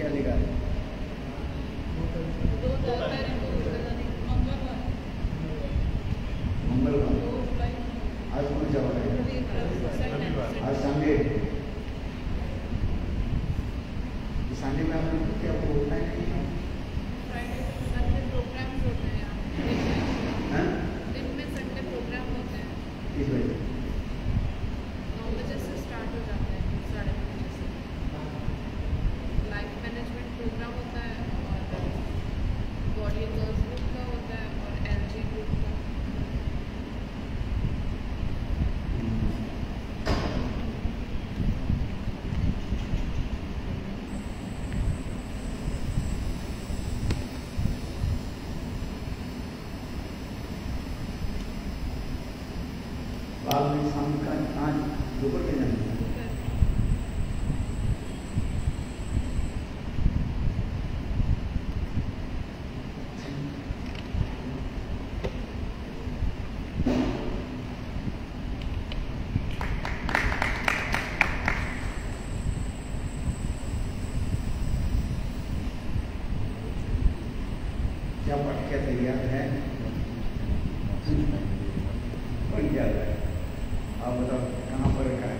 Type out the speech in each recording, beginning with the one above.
क्या लिखा है? मंगलवार। आज कौन सा वार है? आज संडे। संडे में आप लोग क्या होता है? किस वजह? 9 बजे से स्टार्ट हो जाते हैं, 9:30 बजे से लाइफ मैनेजमेंट प्रोग्राम होता है और बॉडी गर्ल्स ग्रुप का होता है और एलजी ग्रुप का। बाद में शाम का आज दोपहर के जाना क्या पढ़ के तैयार है? बन गया है। आप बताओ कहाँ पर रखा है?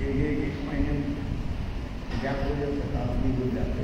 एक महीने गैप हो जाता है, आप नहीं भूल जाते।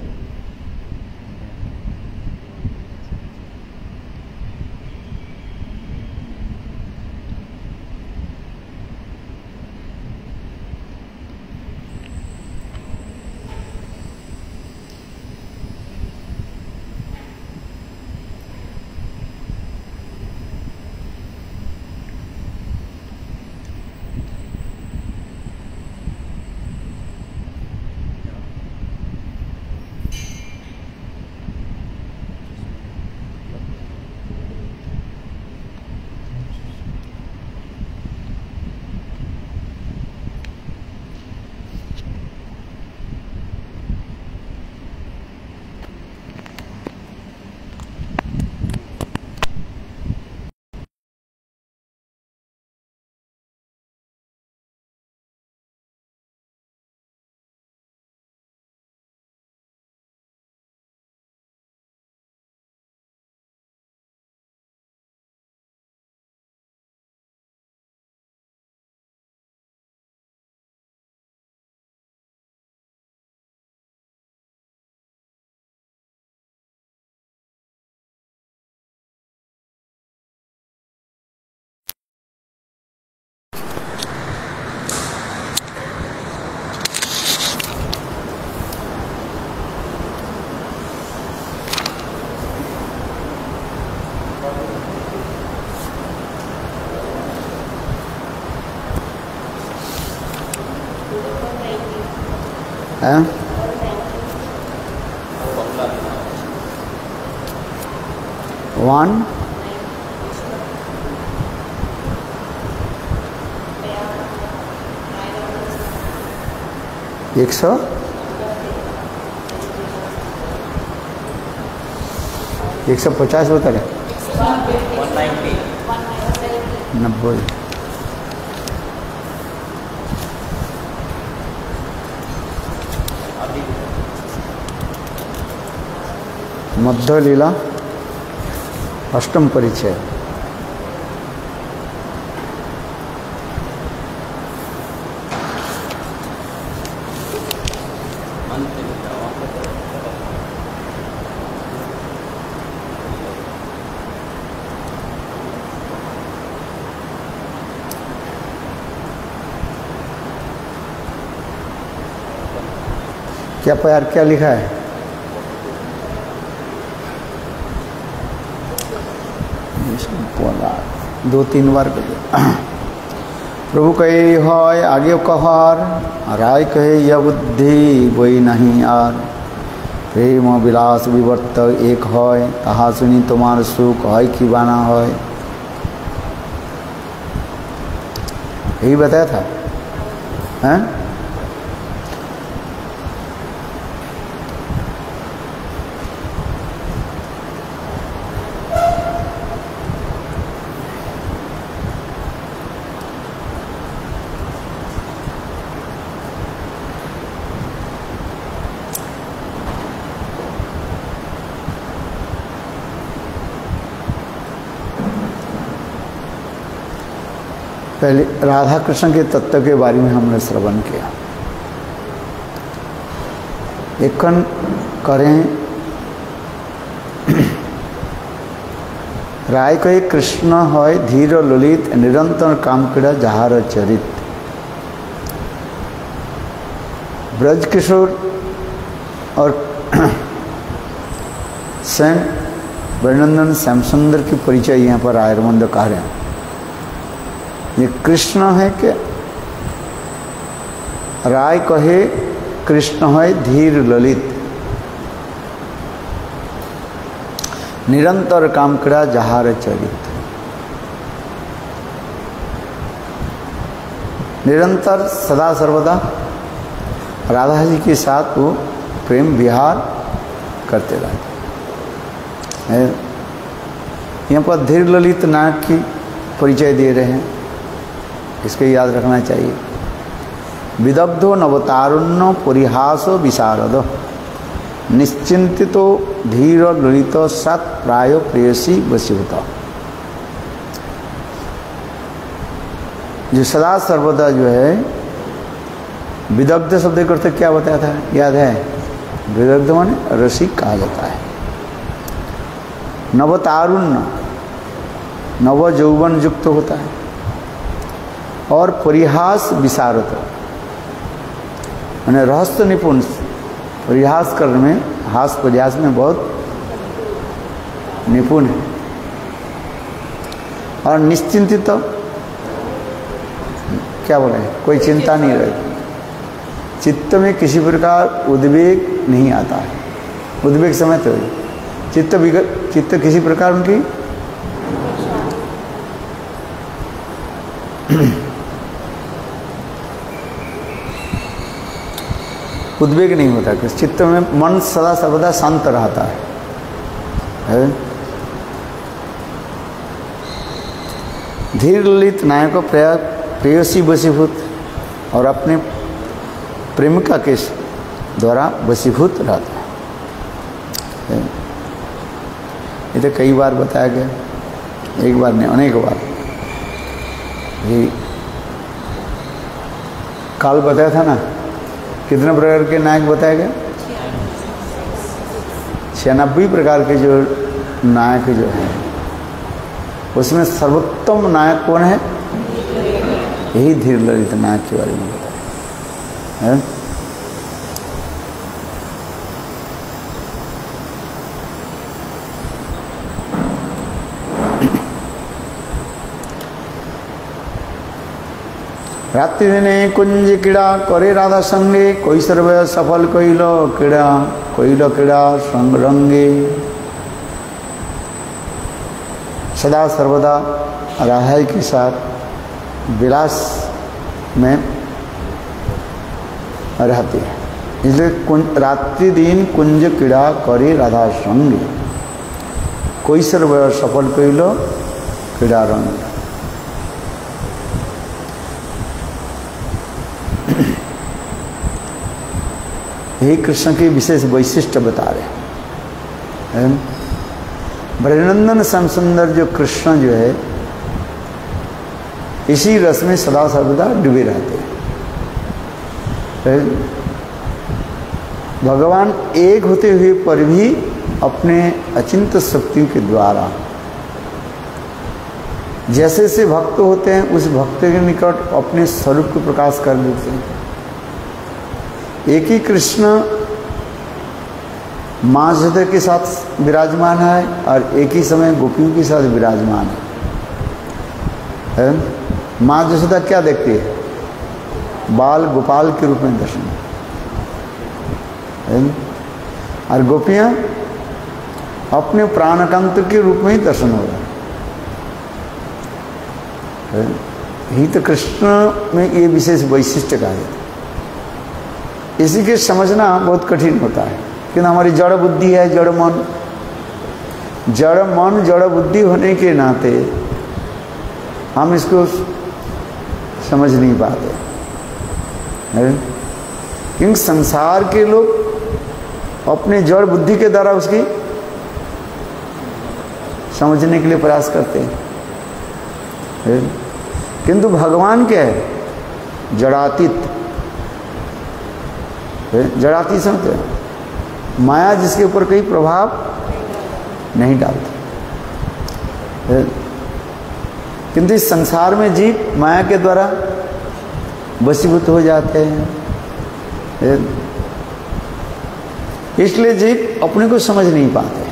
हाँ? वन एक सौ 150 बता रहे 90 मध्य लीला अष्टम परिचय। क्या प्यार क्या लिखा है? बोला 2-3 बार प्रभु कहे है आगे कहार राय कहे यह बुद्धि वही नहीं आर प्रेम विलास विवर्त एक है कहा सुनी तुम्हार सुख है कि बाना है। यही बताया था हैं? पहले राधा कृष्ण के तत्व के बारे में हमने श्रवण किया। एकन करें राय कहे कृष्ण है धीर ललित निरंतर काम क्रीड़ा जहार चरित। ब्रज किशोर और स्वयं वृंदावन श्याम सुंदर की परिचय यहाँ पर आयुर्वेद कह रहे हैं। ये कृष्ण है कि राय कहे कृष्ण है धीर ललित निरंतर काम क्रीड़ा जहार चरित। निरंतर सदा सर्वदा राधा जी के साथ वो प्रेम विहार करते रहते। यहाँ पर धीर ललित नायक की परिचय दे रहे हैं, इसको याद रखना चाहिए। विदग्धो नवतारुण्य परिहासो विशारद निश्चिंतितो धीर ललित सत प्राय प्रेयसी वशीभूत। जो सदा सर्वदा जो है विदग्ध शब्द करते क्या बताया था, याद है? विदग्ध माने रसिक कहा जाता है। नवतारुण्य नव यौवन युक्त होता है और परिहास विशारद माने रहस्य निपुण, परिहास करने में हास परिहास में बहुत निपुण है। और निश्चिंतित क्या बोले, कोई चिंता नहीं रहती, चित्त में किसी प्रकार उद्वेग नहीं आता है। उद्वेग समय तो चित्त किसी प्रकार उनकी उद्वेग नहीं होता कि चित्त में मन सदा सर्वदा शांत रहता है। धीर ललित नायक प्रेयसी वशीभूत और अपने प्रेमिका के द्वारा वशीभूत रहता है। ये तो कई बार बताया गया, एक बार नहीं अनेक बार। ये काल बताया था ना, कितने प्रकार के नायक बताए गए? 96 प्रकार के जो नायक जो हैं, उसमें सर्वोत्तम नायक कौन है? यही धीर ललित नायक के बारे में बताया है। रात्रि दिने कुंज क्रीड़ा करे राधा संगे कोई सर्व सफल कइलो क्रीड़ा संग रंगे। सदा सर्वदा राधा के साथ विलास में रहती है, इसलिए रात्रि दिन कुंज क्रीड़ा करे राधा संगे कोई सर्व सफल कइलो क्रीड़ा रंग। यही कृष्ण के विशेष वैशिष्ट्य बता रहे हैं। ब्रजनंदन श्याम सुंदर जो कृष्ण जो है इसी रस में सदा सर्वदा डूबे रहते हैं। भगवान एक होते हुए पर भी अपने अचिंत शक्तियों के द्वारा जैसे जैसे भक्त होते हैं उस भक्त के निकट अपने स्वरूप को प्रकाश कर देते हैं। एक ही कृष्ण माँ यशोदा के साथ विराजमान है और एक ही समय गोपियों के साथ विराजमान है। माँ यशोदा क्या देखती है? बाल गोपाल के रूप में दर्शन है, और गोपियाँ अपने प्राणकांत के रूप में ही दर्शन हो रहा है। यही तो कृष्ण में ये विशेष वैशिष्ट्य कहा जाता है। इसी के समझना बहुत कठिन होता है, क्योंकि हमारी जड़ बुद्धि है, जड़ मन जड़ बुद्धि होने के नाते हम इसको समझ नहीं पाते। क्योंकि संसार के लोग अपने जड़ बुद्धि के द्वारा उसकी समझने के लिए प्रयास करते हैं, किंतु भगवान क्या है? जड़ातीत। जड़ातीत समझते हैं? माया जिसके ऊपर कोई प्रभाव नहीं डालती। किंतु इस संसार में जीव माया के द्वारा वशीभूत हो जाते हैं। इसलिए जीव अपने को समझ नहीं पाते।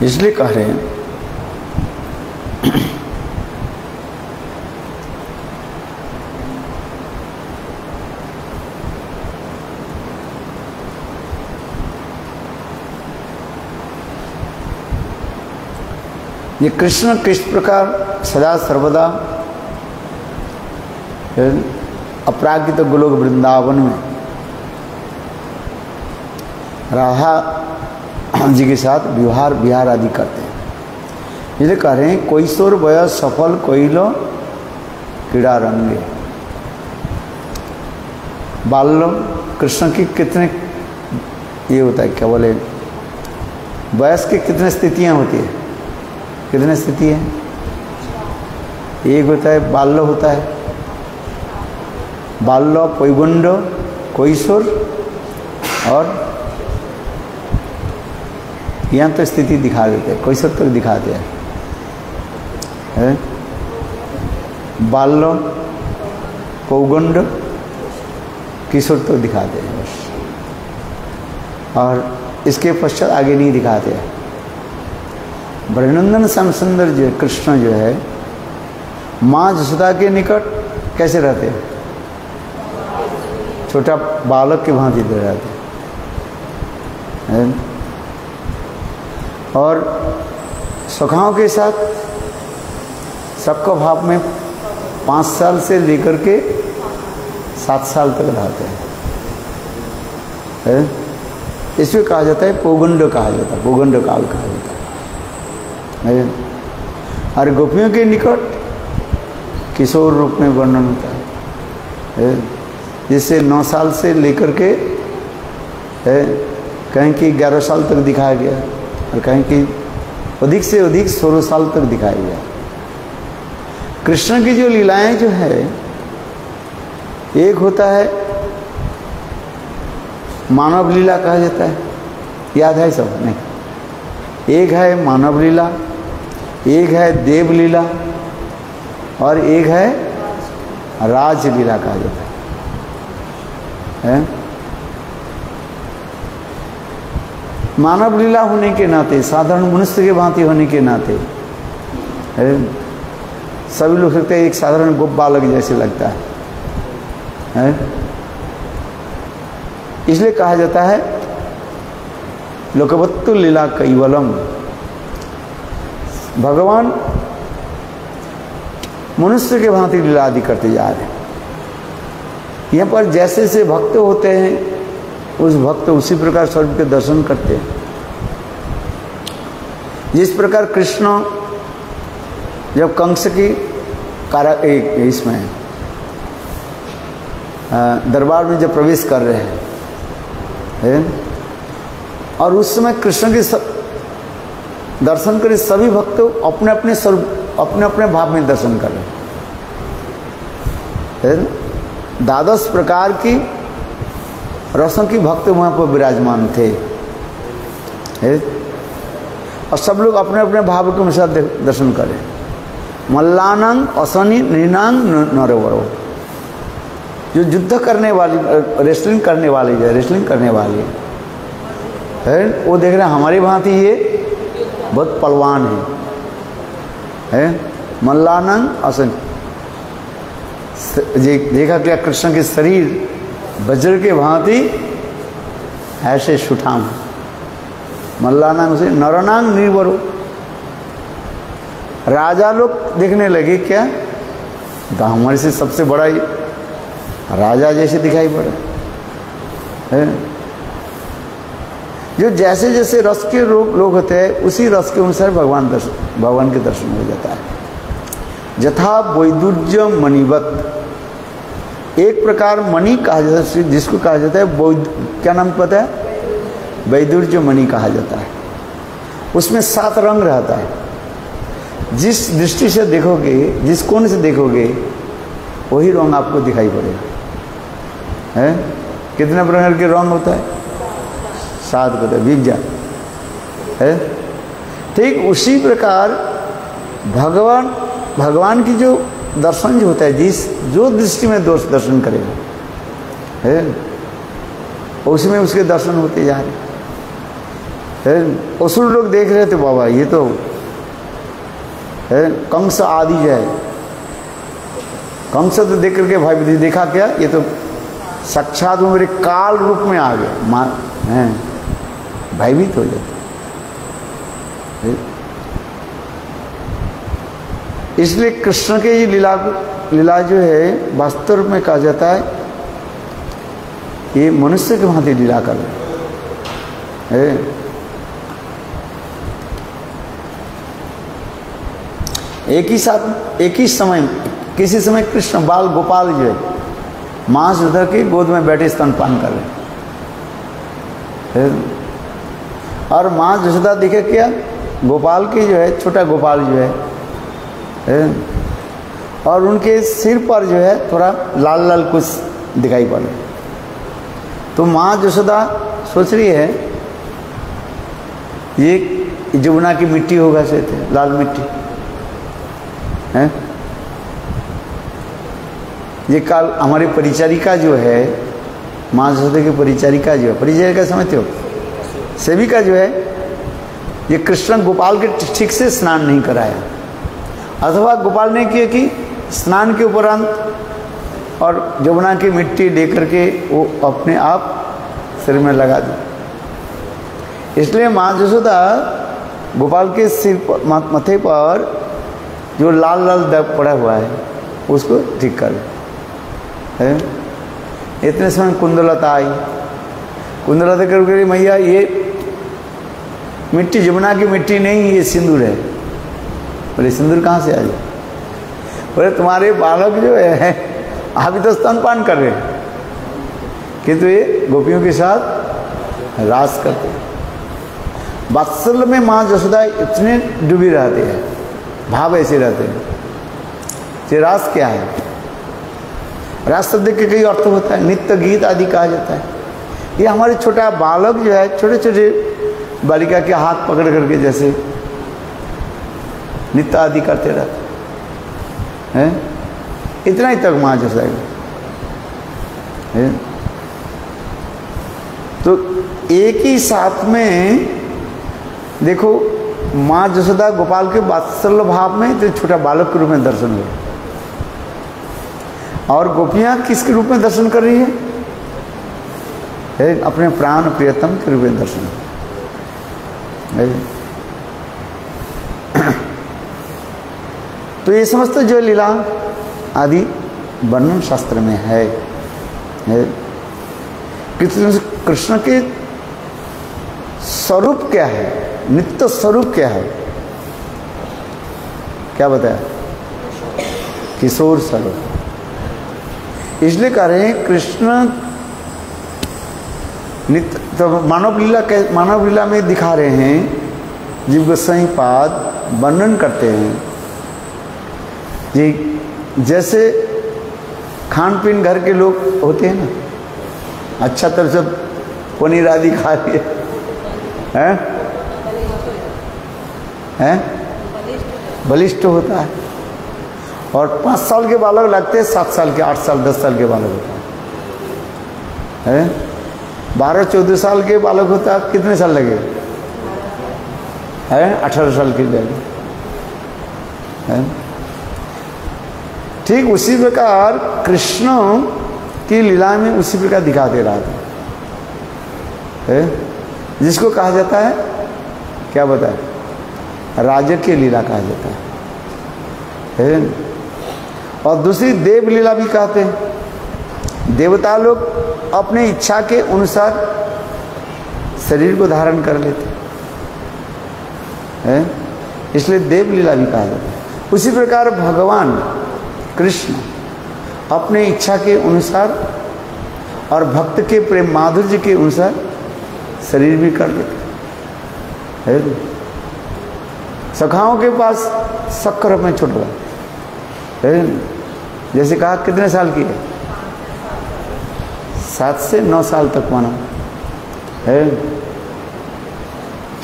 इसलिए कह रहे हैं ये कृष्ण किस प्रकार सदा सर्वदा अपराजित गोलोक वृंदावन में राधा जी के साथ विहार आदि करते हैं। इसलिए कह रहे हैं कोईशोर वयस सफल कोइलो क्रीड़ा रंगे। बाल्य कृष्ण की कितने ये होता है, क्या बोले, वयस की कितने स्थितियां होती है? कितने स्थिति है? एक होता है बाल्य, होता है बाल्य, पैगुंड, कोईशोर, और यहाँ तो स्थिति दिखा देते हैं, कोईशोर तक दिखाते हैं। बाल्य, पौगंड, किशोर तक दिखाते हैं बस, और इसके पश्चात आगे नहीं दिखाते हैं। ब्रजनंदन श्याम सुंदर जो कृष्ण जो है माँ जसोदा के निकट कैसे रहते हैं? छोटा बालक के भांति रहते हैं। और सखाओं के साथ सबका भाव में 5 साल से लेकर के 7 साल तक रहते हैं। इसमें कहा जाता है पौगंड, कहा जाता है पौगंड काल कहा जाता है। और गोपियों के निकट किशोर रूप में वर्णन होता है, जिससे 9 साल से लेकर के कहीं कि 11 साल तक दिखाया गया, और कहीं कि अधिक से अधिक 16 साल तक दिखाया गया। कृष्ण की जो लीलाएं जो है, एक होता है मानव लीला कहा जाता है, याद है सब? नहीं। एक है मानव लीला, एक है देव लीला, और एक है राज लीला कहा जाता है। मानव लीला होने के नाते, साधारण मनुष्य के भांति होने के नाते सभी लोग सोचते हैं एक साधारण गोप बालक जैसे लगता है। इसलिए कहा जाता है लोकवत्तु लीला कैवलम। भगवान मनुष्य के भांति लीला आदि करते जा रहे हैं। यहाँ पर जैसे जैसे भक्त होते हैं, उस भक्त उसी प्रकार स्वरूप के दर्शन करते हैं। जिस प्रकार कृष्ण जब कंस की इसमें दरबार में जब प्रवेश कर रहे हैं, और उस समय कृष्ण के दर्शन करे सभी भक्त अपने अपने स्वरूप, अपने अपने भाव में दर्शन कर रहे हैं। 12 प्रकार की रसों की भक्त वहाँ पर विराजमान थे, और सब लोग अपने अपने भाव के अनुसार दर्शन करें। मल्लानांग असनी नृणांग नरवरो, जो युद्ध करने वाली, रेसलिंग करने वाली है, रेसलिंग करने वाली है, वो देख रहे हैं हमारी भांति ये बहुत पलवान है। मल्लानंग असनी, देखा क्या कृष्ण के शरीर वज्र के भांति ऐसे सुठाम। मल्लानंग से नरनांग निर्वरो, राजा लोग देखने लगे क्या तो हमारे से सबसे बड़ा ही राजा जैसे दिखाई पड़ा है। जो जैसे जैसे रस के लोग होते हैं उसी रस के अनुसार भगवान के दर्शन हो जाता है। यथा वैदुर्य मणिवत, एक प्रकार मणि कहा जाता है जिसको कहा जाता है क्या नाम पता है? वैदुर्य मणि कहा जाता है। उसमें 7 रंग रहता है। जिस दृष्टि से देखोगे, जिस कोण से देखोगे, वही रंग आपको दिखाई पड़ेगा। है कितने प्रकार के रंग होता है? 7 होता है, विज्ञा है। ठीक उसी प्रकार भगवान की जो दर्शन जो होता है, जो दृष्टि में दोष दर्शन करेगा है, उसमें उसके दर्शन होते जा रहे हैं। असुर लोग देख रहे थे, बाबा ये तो है कंस आदि है। कंस तो देख करके भाई देखा क्या, ये तो साक्षात वो मेरे काल रूप में आ गया, हैं भयभीत हो जाते। इसलिए कृष्ण के ये लीला जो है वास्तव में कहा जाता है ये मनुष्य के भांति लीला कर रहे हैं। एक ही समय किसी समय कृष्ण बाल गोपाल जो है माँ यशोदा की गोद में बैठे स्तनपान कर रहे हैं, और माँ यशोदा देखे क्या, गोपाल की जो है छोटा गोपाल जो है, और उनके सिर पर जो है थोड़ा लाल लाल कुछ दिखाई पड़ रहा है। तो माँ यशोदा सोच रही है ये जमुना की मिट्टी होगा से थे, लाल मिट्टी है। ये काल हमारी परिचारिका जो है, माँ यशोदा की परिचारिका जो है, परिचारिका समझते हो, सेविका जो है, ये कृष्ण गोपाल के ठीक से स्नान नहीं कराया, अथवा गोपाल ने किया कि स्नान के उपरांत और जमुना की मिट्टी लेकर के वो अपने आप शरीर में लगा दी। इसलिए माँ यशोदा गोपाल के सिर पर, माथे पर जो लाल लाल दाग पड़ा हुआ है उसको ठीक कर है। इतने समय कुंदलता आई, कुंदलता करके मैया ये मिट्टी जमुना की मिट्टी नहीं, ये सिंदूर है। बोले सिंदूर कहाँ से आ जाए? बोले तुम्हारे बालक जो है अभी तो स्तनपान कर रहे हैं, किंतु ये गोपियों के साथ रास करते हैं। वात्सल्य में माँ यशोदा इतने डूबी रहते हैं, भाव ऐसे रहते हैं। ये रास क्या है? रास शब्द के कई अर्थ होता है, नित्य गीत आदि कहा जाता है। ये हमारे छोटा बालक जो है, छोटे छोटे बालिका के हाथ पकड़ करके जैसे नित्य आदि करते रहते हैं, इतना ही तक माँ जैसा है। तो एक ही साथ में देखो माँ यशोदा गोपाल के वात्सल्य भाव में तो छोटा बालक के रूप में दर्शन हुए, और गोपियाँ किसके रूप में दर्शन कर रही है? अपने प्राण प्रियतम के रूप में दर्शन है। तो ये समस्त जो लीला आदि वर्णन शास्त्र में है। कृष्ण के स्वरूप क्या है, नित्य स्वरूप क्या है, क्या बताया? किशोर स्वरूप। इसलिए कह रहे हैं कृष्ण नित्य, तो मानव लीला में दिखा रहे हैं, जीव गोसाई पाद वर्णन करते हैं जी, जैसे खान पीन घर के लोग होते हैं ना, अच्छा तरह से पनीर आदि खा लिए हैं, बलिष्ठ होता है। और 5 साल के बालक लगते हैं 7 साल के, 8 साल 10 साल के बालक होता है। 12-14 साल के बालक होता है, कितने साल लगे? 18 साल के लगे। ठीक उसी प्रकार कृष्ण की लीला में उसी प्रकार दिखा दे रहा था, जिसको कहा जाता है, क्या बताए, राजकीय लीला कहा जाता है। और दूसरी देव लीला भी कहते हैं। देवता लोग अपने इच्छा के अनुसार शरीर को धारण कर लेते हैं, इसलिए देव लीला भी कहा जाता है। उसी प्रकार भगवान कृष्ण अपने इच्छा के अनुसार और भक्त के प्रेम माधुर्य के अनुसार शरीर भी कर लेते हैं। सखाओं के पास शक्कर में छुट गया, जैसे कहा कितने साल की है, 7 से 9 साल तक माना है,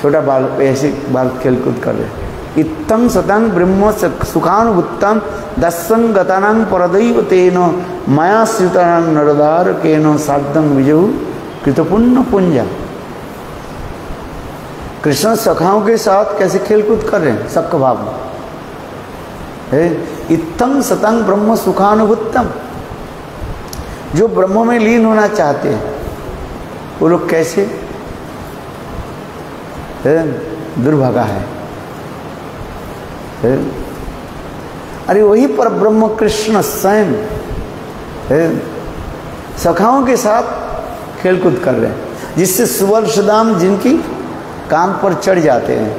छोटा बाल ऐसे बाल खेलकूद कर रहे। इत्थं सतं ब्रह्म सुखानुभुत्तं दस्सं गतानां परदैव तेन मया श्रितानां नरदारकेन सार्धं विजहु कृतपुण्य पुंजा। कृष्ण सखाओं के साथ कैसे खेलकूद कर रहे हैं, सख भाव में है। इत्थं सतं ब्रह्म सुखानुभुत्तम, जो ब्रह्म में लीन होना चाहते हैं वो लोग कैसे, दुर्भागा है। अरे वही पर ब्रह्म कृष्ण स्वयं सखाओं के साथ खेलकूद कर रहे हैं, जिससे सुवर्षदाम जिनकी कान पर चढ़ जाते हैं।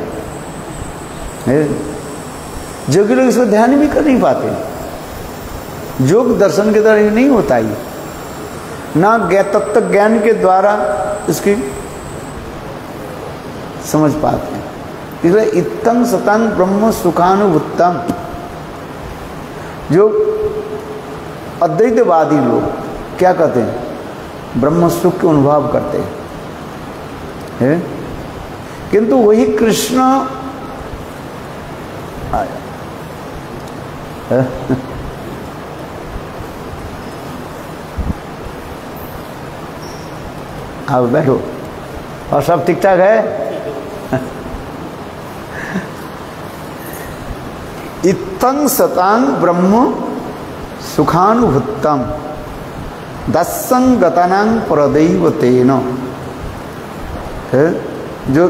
जो कि लोग इसको ध्यान भी कर नहीं पाते। योग दर्शन के द्वारा नहीं होता ही, ना तत्व ज्ञान के द्वारा इसकी समझ पाते हैं। इसलिए इत्थं सतं ब्रह्म सुखानुभुत्तम, जो अद्वैतवादी लोग क्या कहते हैं, ब्रह्म सुख के अनुभव करते हैं, किंतु वही कृष्ण आया अब बैठो और सब ठीक ठाक है। इत्थं सतां ब्रह्म सुखानुभुत्तम दस्सं गतानां परदैव तेन, जो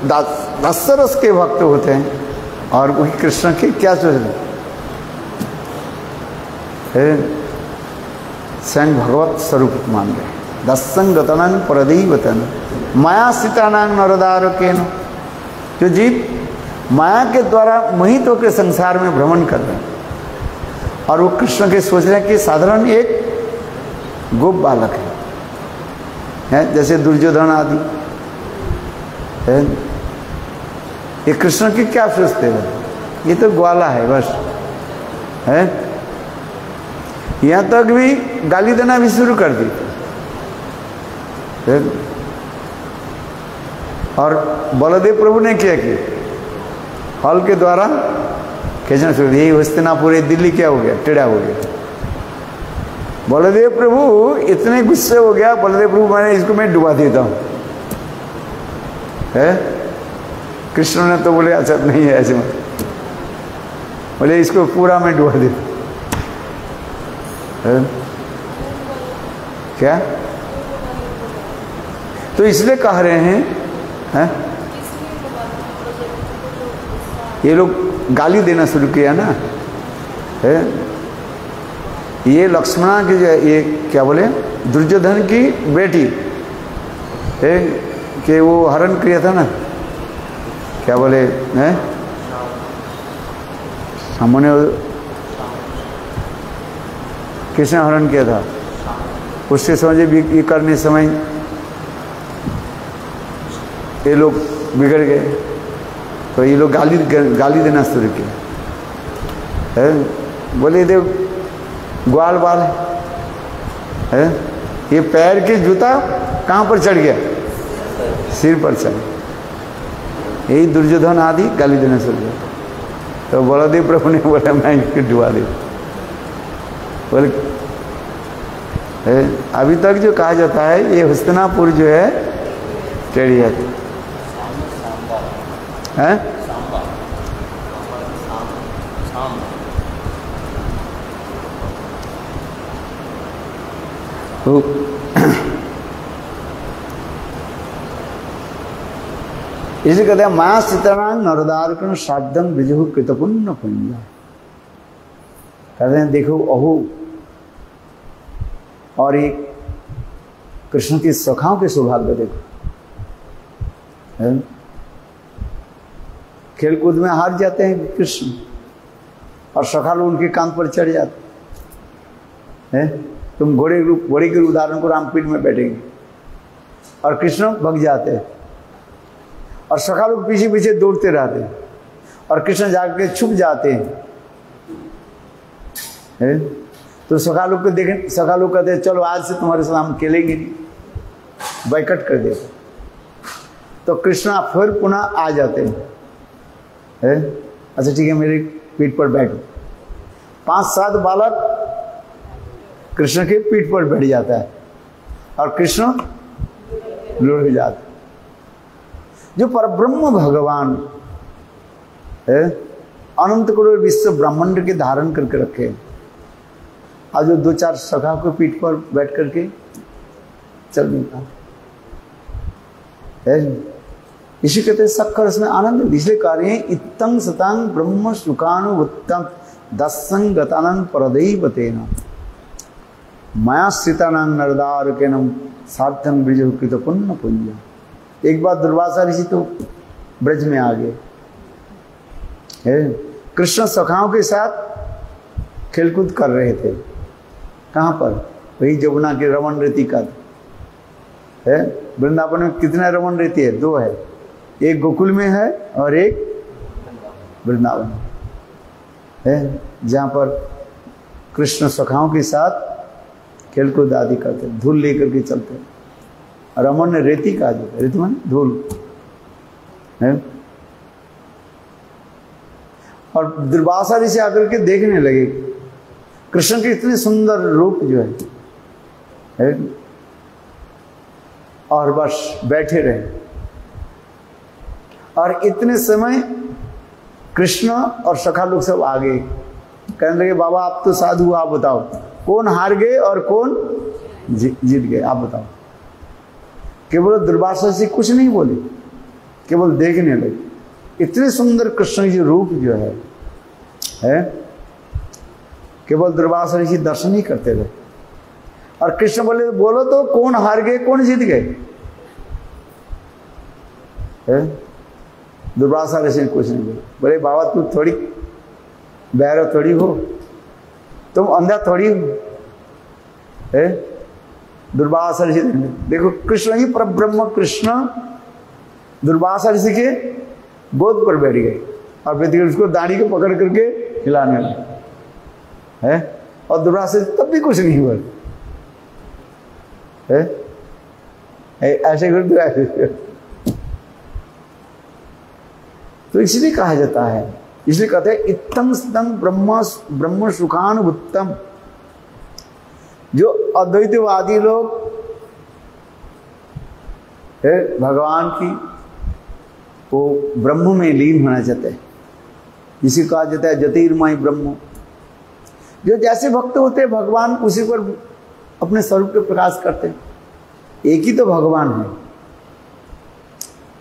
दस रस के भक्त होते हैं और वही कृष्ण के क्या सोचते हैं, स्वयं भगवत स्वरूप मान गए। दस्सं गतानां परदैव तेन माया सीतानां नरदारकेन, जो जीव माया के द्वारा मोहित होकर संसार में भ्रमण कर रहे हैं और वो कृष्ण के सोच रहे हैं कि साधारण एक गोप बालक है, जैसे दुर्योधन आदि है। ये कृष्ण की क्या सोचते हैं, ये तो ग्वाला है बस है। यहाँ तक भी गाली देना भी शुरू कर दी है। और बलदेव प्रभु ने क्या किया, हल के द्वारा खींचना शुरू, यही हस्तिनापुर दिल्ली क्या हो गया, टेढ़ा हो गया। बलदेव प्रभु इतने गुस्से हो गया, बलदेव प्रभु मैंने इसको मैं डुबा देता हूँ है। कृष्ण ने तो बोले अच्छा नहीं है ऐसे मत, बोले इसको पूरा मैं डुबा देता है। क्या तो इसलिए कह रहे हैं ये लोग गाली देना शुरू किया ना है। ये लक्ष्मणा की जो ये क्या बोले दुर्योधन की बेटी है कि वो हरण किया था ना, क्या बोले हैं सामने किसने हरण किया था, उससे समझे ये करने समय ये लोग बिगड़ गए, तो ये लोग गाली देना शुरू किया है। बोले देव ग्वाल बाल है, ये पैर के जूता कहाँ पर चढ़ गया, सिर पर चढ़, यही दुर्योधन आदि गाली देना शुरू किया। तो बलदेव प्रभु ने बोला मैं इसको डुबा दे। बोले अभी तक जो कहा जाता है ये हस्तिनापुर जो है टेढ़ी है तो इसे कहते हैं माया सीताराम नरदारकन साधन विजहु कृतपुण्य पुण्य। कहते हैं देखो अहो, और एक कृष्ण की सखाओं के सौभाग्य देखो है? खेलकूद में हार जाते हैं कृष्ण, और सखा लोग उनके कान पर चढ़ जाते हैं। तुम घोड़े के उदाहरण को रामपीठ में बैठेंगे और कृष्ण भग जाते हैं, और सखा लोग पीछे पीछे दौड़ते रहते हैं, और कृष्ण जाके छुप जाते हैं। तो सखा लोग को देखें, सखा लोग कहते हैं चलो आज से तुम्हारे साथ हम खेलेंगे नहीं, बाइकट कर देते। तो कृष्ण फिर पुनः आ जाते हैं। अच्छा ठीक है, मेरे पीठ पर बैठो। 5-7 बालक कृष्ण के पीठ पर बैठ जाता है और कृष्ण लुढ़क जाता है। जो परब्रह्म भगवान है, अनंत करोड़ विश्व ब्रह्मांड के धारण करके रखे, आज जो 2-4 सखा को पीठ पर बैठ करके चल निकला है। इसी कहते हैं सखर उसमें आनंद। इसलिए कार्य इत्तंग सतांग ब्रह्म सुखानुत्तम दस्संग गतानंद परदैवतेन माया स्थितानंग नरदार के नम सार्थं ब्रज कृत पुण्य पुण्य। एक बार दुर्वासा ऋषि तो ब्रज में आ गए, कृष्ण सखाओं के साथ खेलकूद कर रहे थे। कहाँ पर? वही जमुना की रमन रेती का है। वृंदावन में कितना रमन रेती है? 2 है, एक गोकुल में है और एक वृंदावन है, जहाँ पर कृष्ण सखाओं के साथ खेलकूद आदि करते, धूल लेकर के चलते। रमन ने रेती का जो रेती मान धूल है। और दुर्वासा ऋषि आकर के देखने लगे कृष्ण के इतने सुंदर रूप जो है, और बस बैठे रहे। और इतने समय कृष्ण और सखा लोग सब आ गए, कहने लगे बाबा आप तो साधु, आप बताओ कौन हार गए और कौन जीत गए, आप बताओ। केवल दुर्वासा ऋषि कुछ नहीं बोले, केवल देखने लगे। इतने सुंदर कृष्ण जी रूप जो है केवल दुर्वासा ऋषि दर्शन ही करते रहे। और कृष्ण बोले बोलो तो कौन हार गए कौन जीत गए? दुर्वासा ऋषि कुछ नहीं बोले। बोले बाबा तू थोड़ी बहरा थोड़ी हो, तुम अंधा थोड़ी हो। दुर्वासा ऋषि देखो कृष्ण ही परब्रह्म कृष्ण दुर्वासा ऋषि के गोद पर बैठ गए और फिर उसको दाढ़ी को पकड़ करके हिलाने लगे है। और दुर्वासा तब भी कुछ नहीं हुआ है, ऐसे करते ऐसे। तो इसलिए कहा जाता है, इसलिए कहते हैं इत्तम स्तम ब्रह्म सुखानुभुत्तम। जो अद्वैतवादी लोग है भगवान की वो ब्रह्म में लीन होना चाहते हैं, इसी कहा जाता है ज्योतिर्मय ब्रह्म। जो जैसे भक्त होते हैं भगवान उसी पर अपने स्वरूप के प्रकाश करते हैं। एक ही तो भगवान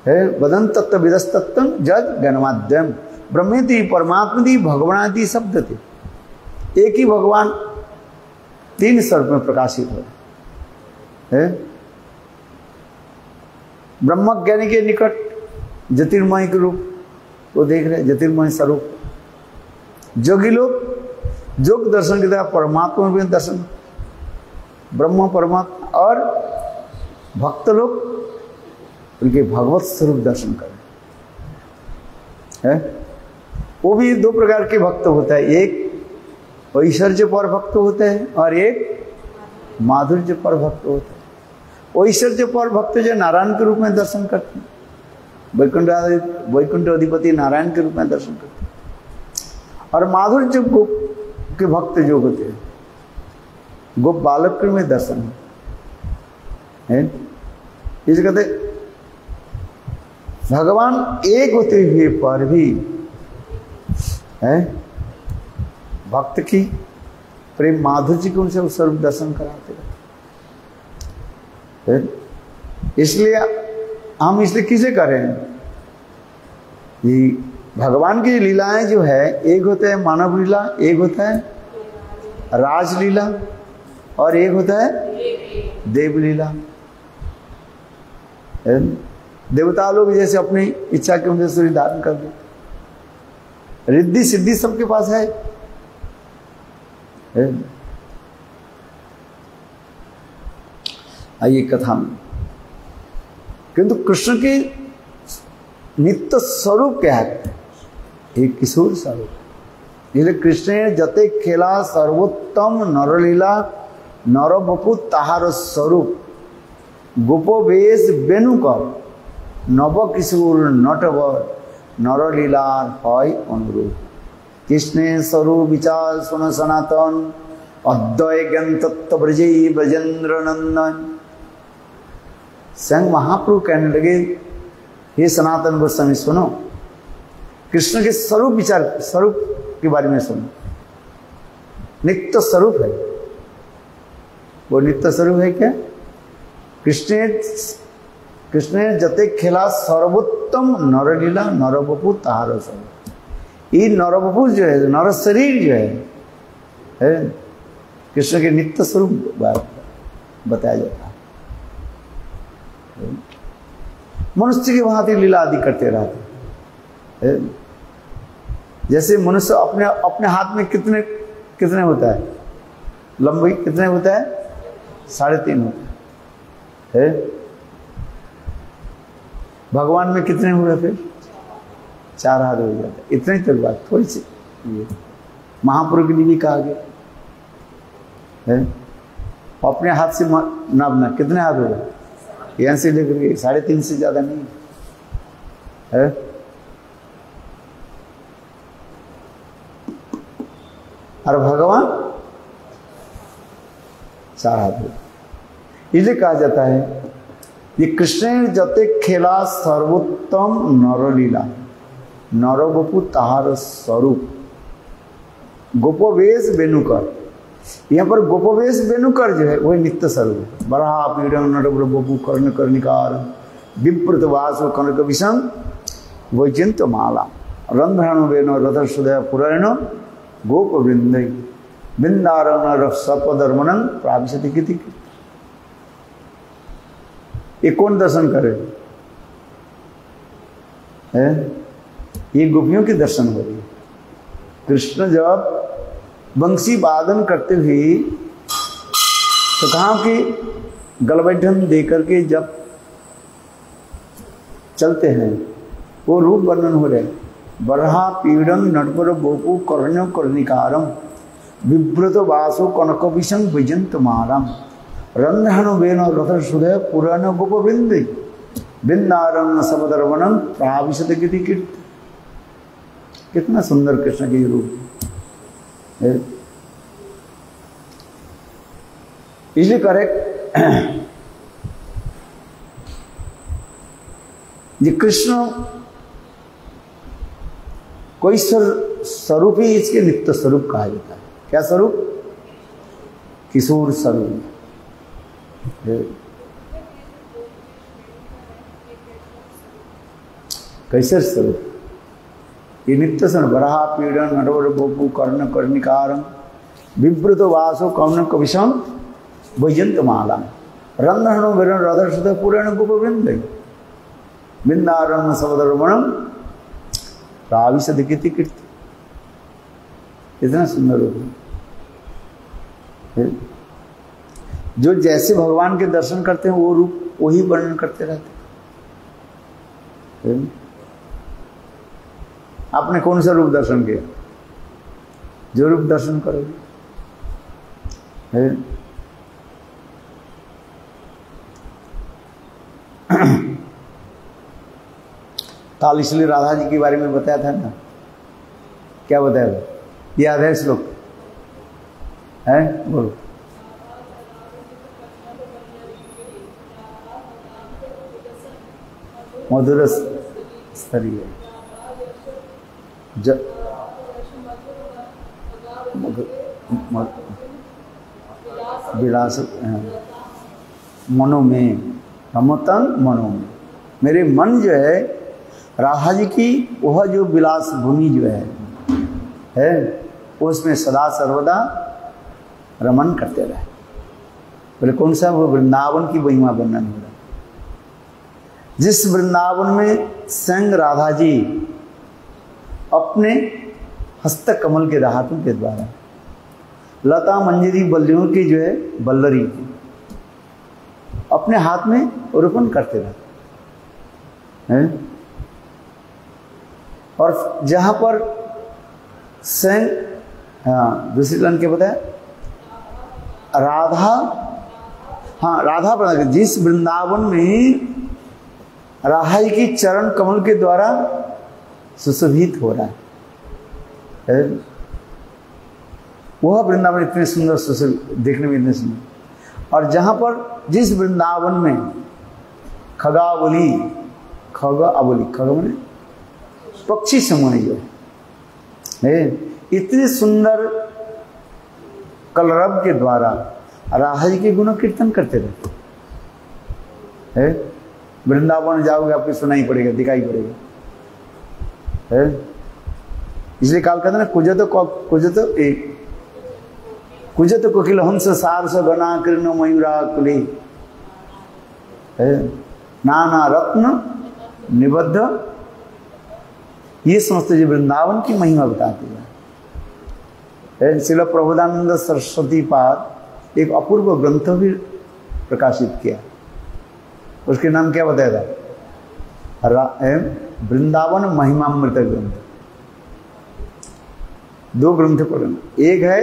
है। वदन तत्व विदस तत्व जद गणमाद्यम ब्रह्मेति परमात्मति भगवानादि शब्द थे। एक ही भगवान 3 स्वरूप में प्रकाशित हो है। ब्रह्म ज्ञानी के निकट ज्योतिर्मय के रूप वो देख रहे, ज्योतिर्मय स्वरूप। जोगी लोग योग दर्शन की तरह परमात्मा में दर्शन, ब्रह्म परमात्मा, और भक्त लोग उनके भगवत स्वरूप दर्शन करें है। वो भी 2 प्रकार के भक्त होता है, एक ऐश्वर्य पर भक्त होते हैं और एक माधुर्य पर भक्त होता है। ऐश्वर्य पर भक्त जो नारायण के रूप में दर्शन करते हैं, वैकुंठ अधिपति नारायण के रूप में दर्शन करते हैं। और माधुर्य के भक्त जो होते हैं गोप बालक में दर्शन है। इसे कहते भगवान एक होते हुए पर भी है भक्त की प्रेम माधुर्य को उनसे स्वरूप दर्शन कराते रहते। इसलिए हम इसलिए किसे करें कि भगवान की लीलाएं जो है एक होता है मानव लीला, एक होता है राजलीला और एक होता है देव लीला। देवता लोग जैसे अपनी इच्छा के अनुसार शरीर धारण कर दे, रिद्धि सिद्धि सबके पास है। आइए कथा में, किंतु कृष्ण के नित्य स्वरूप क्या है? एक किशोर स्वरूप। इसलिए कृष्ण जते खेला सर्वोत्तम नरलीला नर बपु ताहार स्वरूप गोपो वेश बेणुकर नव किशोर नटवर नरलीलार হয় অনুরূপ। कृष्ण स्वरूप विचार सुन सनातन अद्वय ज्ञान तत्व ब्रजे ब्रजेंद्र नंदन। स्वयं महाप्रभु कहने लगे, हे सनातन गोस्वामी सुनो, कृष्ण के स्वरूप विचार, स्वरूप के बारे में सुनो। नित्य स्वरूप है वो। नित्य स्वरूप है क्या? कृष्ण जते खेला सर्वोत्तम नरलीला नरबपु ताहार स्वरूप। ये नरबपु जो है, नर शरीर जो है कृष्ण के नित्य स्वरूप बताया जाता है। मनुष्य की भांति लीला आदि करते रहते। जैसे मनुष्य अपने अपने हाथ में कितने होता है, लंबाई कितने होता है? 3.5 होता है। भगवान में कितने हुए? फिर 4 हाथ हो जाता है। इतनी तो बात थोड़ी सी। महापुरुष के लिए भी कहा गया है, अपने हाथ से नापना कितने हाथ होगा? यहाँ से लेकर के 3.5 से ज्यादा नहीं है। और भगवान 4 हाथ होगा। इसलिए कहा जाता है ये कृष्ण जते खेला सर्वोत्तम नरलीला नरबपु ताहार स्वरूप गोपवेश बेणुकर। यहाँ पर गोपवेश बेणुकर जो है वही नित्य स्वरूप है। बराह पीड़न नटवर बपु कर्ण कर्णिकार विप्रत वास कनक विषम वैजंत माला रंध्राणु वेण रथ सुदय पुराण गोप वृंद बिंदारण सपदर्मन प्राविशति कीति। ये कौन दर्शन करे? ये गोपियों के दर्शन हो रही है। कृष्ण जब बंसी वादन करते हुए सखाओं की गलबैठन देकर के जब चलते हैं, वो रूप वर्णन हो रहे। बरहा पीड़न नटवर गोपु कर्ण्य कर्णिकारम विव्रत वासो कनक विषम विजंत मारम रंध्राणु वेण रथ सुदय पुराण गोप वृंद बिंदारण सबदर्वनम प्राविशत कीर्ति कीर्ति। कितना सुंदर कृष्ण के रूप है। इसलिए करेक्ट ये कृष्ण कोई स्वरूप ही इसके नित्य स्वरूप कहा जाता है। क्या स्वरूप? किशोर स्वरूप। कैसे स्वरूप? ये नित्य स्वरूप। बराह पीड़न नटवर गोपु कर्ण कर्णिकारम विव्रत वासो कौन कविषम वैजंत माला रंध्राणु वेण रथ सुदय पुराण गोप वृंद बिंदारण सबदर्मणम प्राविशत कीर्ति कीर्ति। इतना सुंदर रूप है। जो जैसे भगवान के दर्शन करते हैं वो रूप वही वर्णन करते रहते हैं। आपने कौन सा रूप दर्शन किया? जो रूप दर्शन करोगे काल इसलिए राधा जी के बारे में बताया था ना। क्या बताया था? याद है श्लोक है? बोलो। मधुर स्तरीय विलास मनो में रमतन मनो में। मेरे मन जो है राधा जी की वह जो विलास भूमि जो है उसमें सदा सर्वदा रमन करते रहे। बोले कौन सा? वो वृंदावन की महिमा वर्णन हो रहा है। जिस वृंदावन में स्वयं राधा जी अपने हस्त कमल के हाथों के द्वारा लता मंजरी बल्लियों की जो है बल्लरी की अपने हाथ में रोपण करते रहते हैं। और जहां पर स्वयं दूसरी लाइन क्या बताया, राधा, हाँ राधा बना, जिस वृंदावन में राधा जी की चरण कमल के द्वारा सुशोभित हो रहा है, वह वृंदावन इतने सुंदर सुशोभित, देखने में इतने सुंदर। और जहां पर जिस वृंदावन में खगावली, खग मैंने पक्षी समूह जो है इतने सुंदर कलरव के द्वारा राधा जी के गुण कीर्तन करते रहते हैं। वृंदावन जाओगे आपको सुनाई पड़ेगा, दिखाई पड़ेगा है। इसलिए काल कहते ना कुजत कोकिल हंस सारस गणा कृष्ण मयूरा कुली नाना रत्न निबद्ध, ये समस्त जी वृंदावन की महिमा बताती है। श्रील प्रबोधानंद सरस्वती पाद एक अपूर्व ग्रंथ भी प्रकाशित किया, उसके नाम क्या बताया था, वृंदावन महिमामृत ग्रंथ। दो ग्रंथ पढ़ना, एक है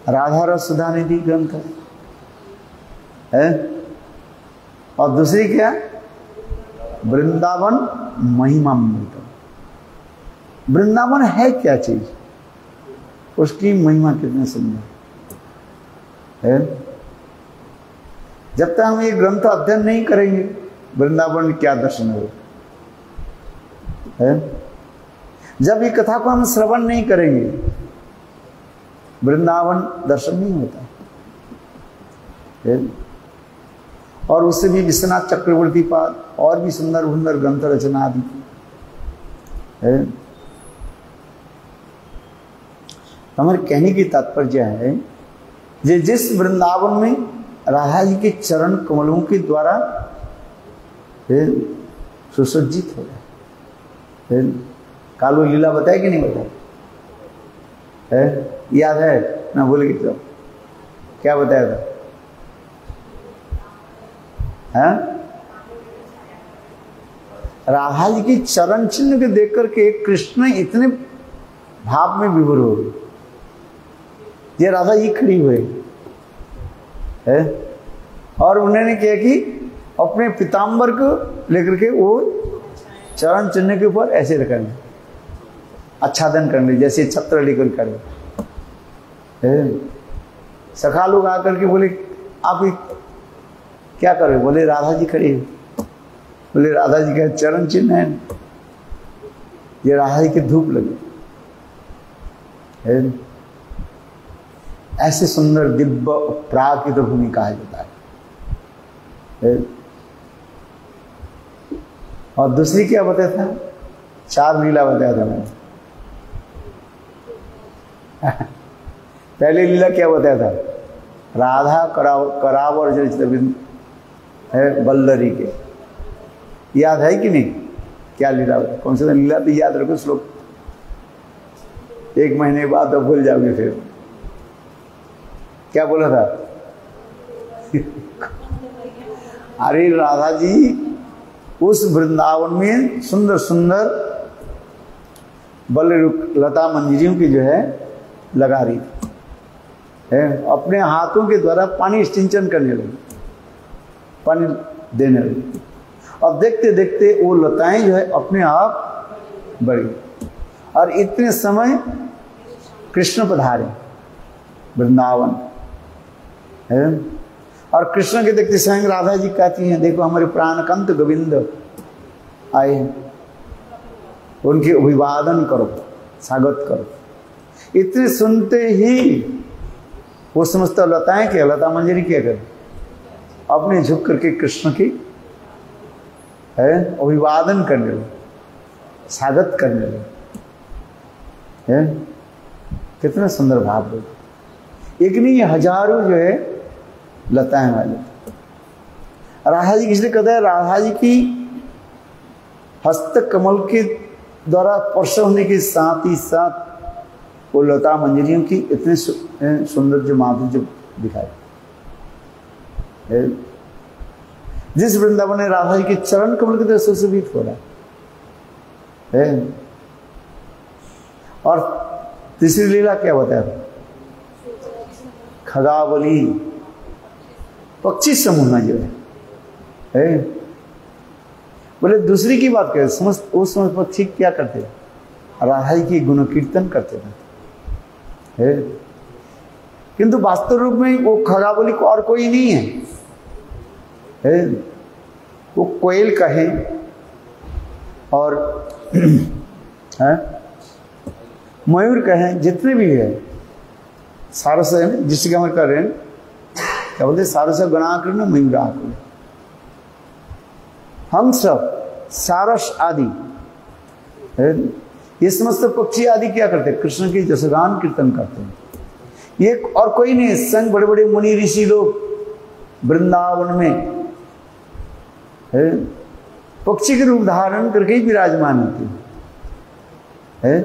राधा रस सुधा निधि ग्रंथ है और दूसरी क्या, वृंदावन महिमामृत। वृंदावन है क्या चीज, उसकी महिमा कितने सुंदर है। जब तक हम ये ग्रंथ अध्ययन नहीं करेंगे वृंदावन क्या दर्शन हो है। जब ये कथा को हम श्रवण नहीं करेंगे वृंदावन दर्शन नहीं होता है। और उससे भी विश्वनाथ चक्रवर्ती पाद और भी सुंदर सुंदर ग्रंथ रचना आदि है। हमारे कहने की तात्पर्य है जिस वृंदावन में राधा जी के चरण कमलों के द्वारा सुसज्जित हो रहा है। कालू लीला बताया कि नहीं बताया है, याद है ना, बोले कि तो क्या बताया था है? राधा जी की चरण चिन्ह के देख करके कृष्ण इतने भाव में विभोर हो गए। ये राधा जी खड़ी हुई है और उन्होंने क्या कि अपने पीताम्बर को लेकर के वो चरण चिन्ह के ऊपर ऐसे रखेंगे, आच्छादन करने जैसे छत्र लेकर करे। सखा लोग आकर के बोले आप क्या करे, बोले राधा जी खड़ी है। बोले राधा जी का चरण चिन्ह है, ये राधा जी की धूप लगे है। ऐसे सुंदर दिव्य प्राकृत भूमि कहा जाता है। और दूसरी क्या बताया था, चार लीला बताया था मैंने। पहली लीला क्या बताया था, राधा करावर चरित है बल्लरी के, याद है कि नहीं, क्या लीला, कौन सा लीला तो याद रखो श्लोक, एक महीने बाद तो भूल जाओगे। फिर क्या बोला था अरे राधा जी उस वृंदावन में सुंदर सुंदर बल्ले लता मंजरियों की जो है लगा रही है, अपने हाथों के द्वारा पानी सिंचन करने लगी, पानी देने लगी। और देखते देखते वो लताएं जो है अपने आप बढ़ी और इतने समय कृष्ण पधारे वृंदावन है। और कृष्ण के देखते स्वयं राधा जी कहती हैं देखो हमारे प्राणकंत गोविंद आए, उनके अभिवादन करो, स्वागत करो। इतने सुनते ही वो समस्त लताएं क्या, लता मंजरी क्या करे, अपने झुक करके कृष्ण की है अभिवादन करने लगे, स्वागत करने लगे है। कितना सुंदर भाव लोग, एक नहीं हजारों जो है लताएं वाले। राधा जी किसलिए कहते हैं? राधा जी की हस्त कमल के द्वारा स्पर्श होने के साथ ही साथ वो लता मंजरियों की इतने सुंदर जो माधुर्य दिखाई। जिस वृंदावन में राधा जी के चरण कमल की तरह सुशोभित हो रहा है। और तीसरी लीला क्या बताया? खगावली पक्षी समूह जो है। बोले दूसरी की बात करें, समस्त उस समय पक्षी क्या करते? राधा जी की गुण कीर्तन करते थे। किंतु वास्तव रूप में वो खगावली को और कोई नहीं है। वो कोयल कहे और मयूर कहे, जितने भी है सारस है, जिसके हम कर रहे हैं क्या बोलते? सारस गणा कर ना मयूरा कर, हम सब सारस आदि ये समस्त पक्षी आदि क्या करते? कृष्ण की जसगान कीर्तन करते हैं। ये और कोई नहीं, संग बड़े बड़े मुनि ऋषि लोग वृंदावन में पक्षी के रूप धारण करके ही विराजमान होते हैं।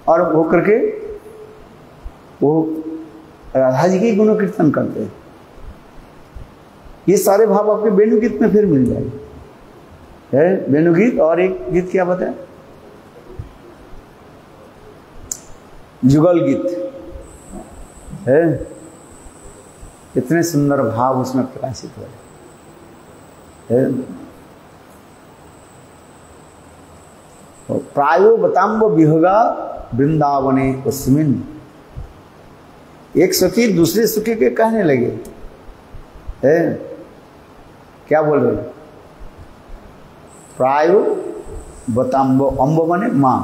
और वो करके वो राधा जी के गुण कीर्तन करते हैं। ये सारे भाव आपके वेणुगीत में फिर मिल जाएंगे। वेणुगीत और एक गीत क्या बताया? जुगल गीत है। इतने सुंदर भाव उसमें प्रकाशित हुए। प्रायो बताम्ब विहगा वृंदावने तस्मिन्। एक सखी दूसरे सखी के कहने लगे, क्या बोल रहे? प्रायो बताम्ब, अम्ब माने मां।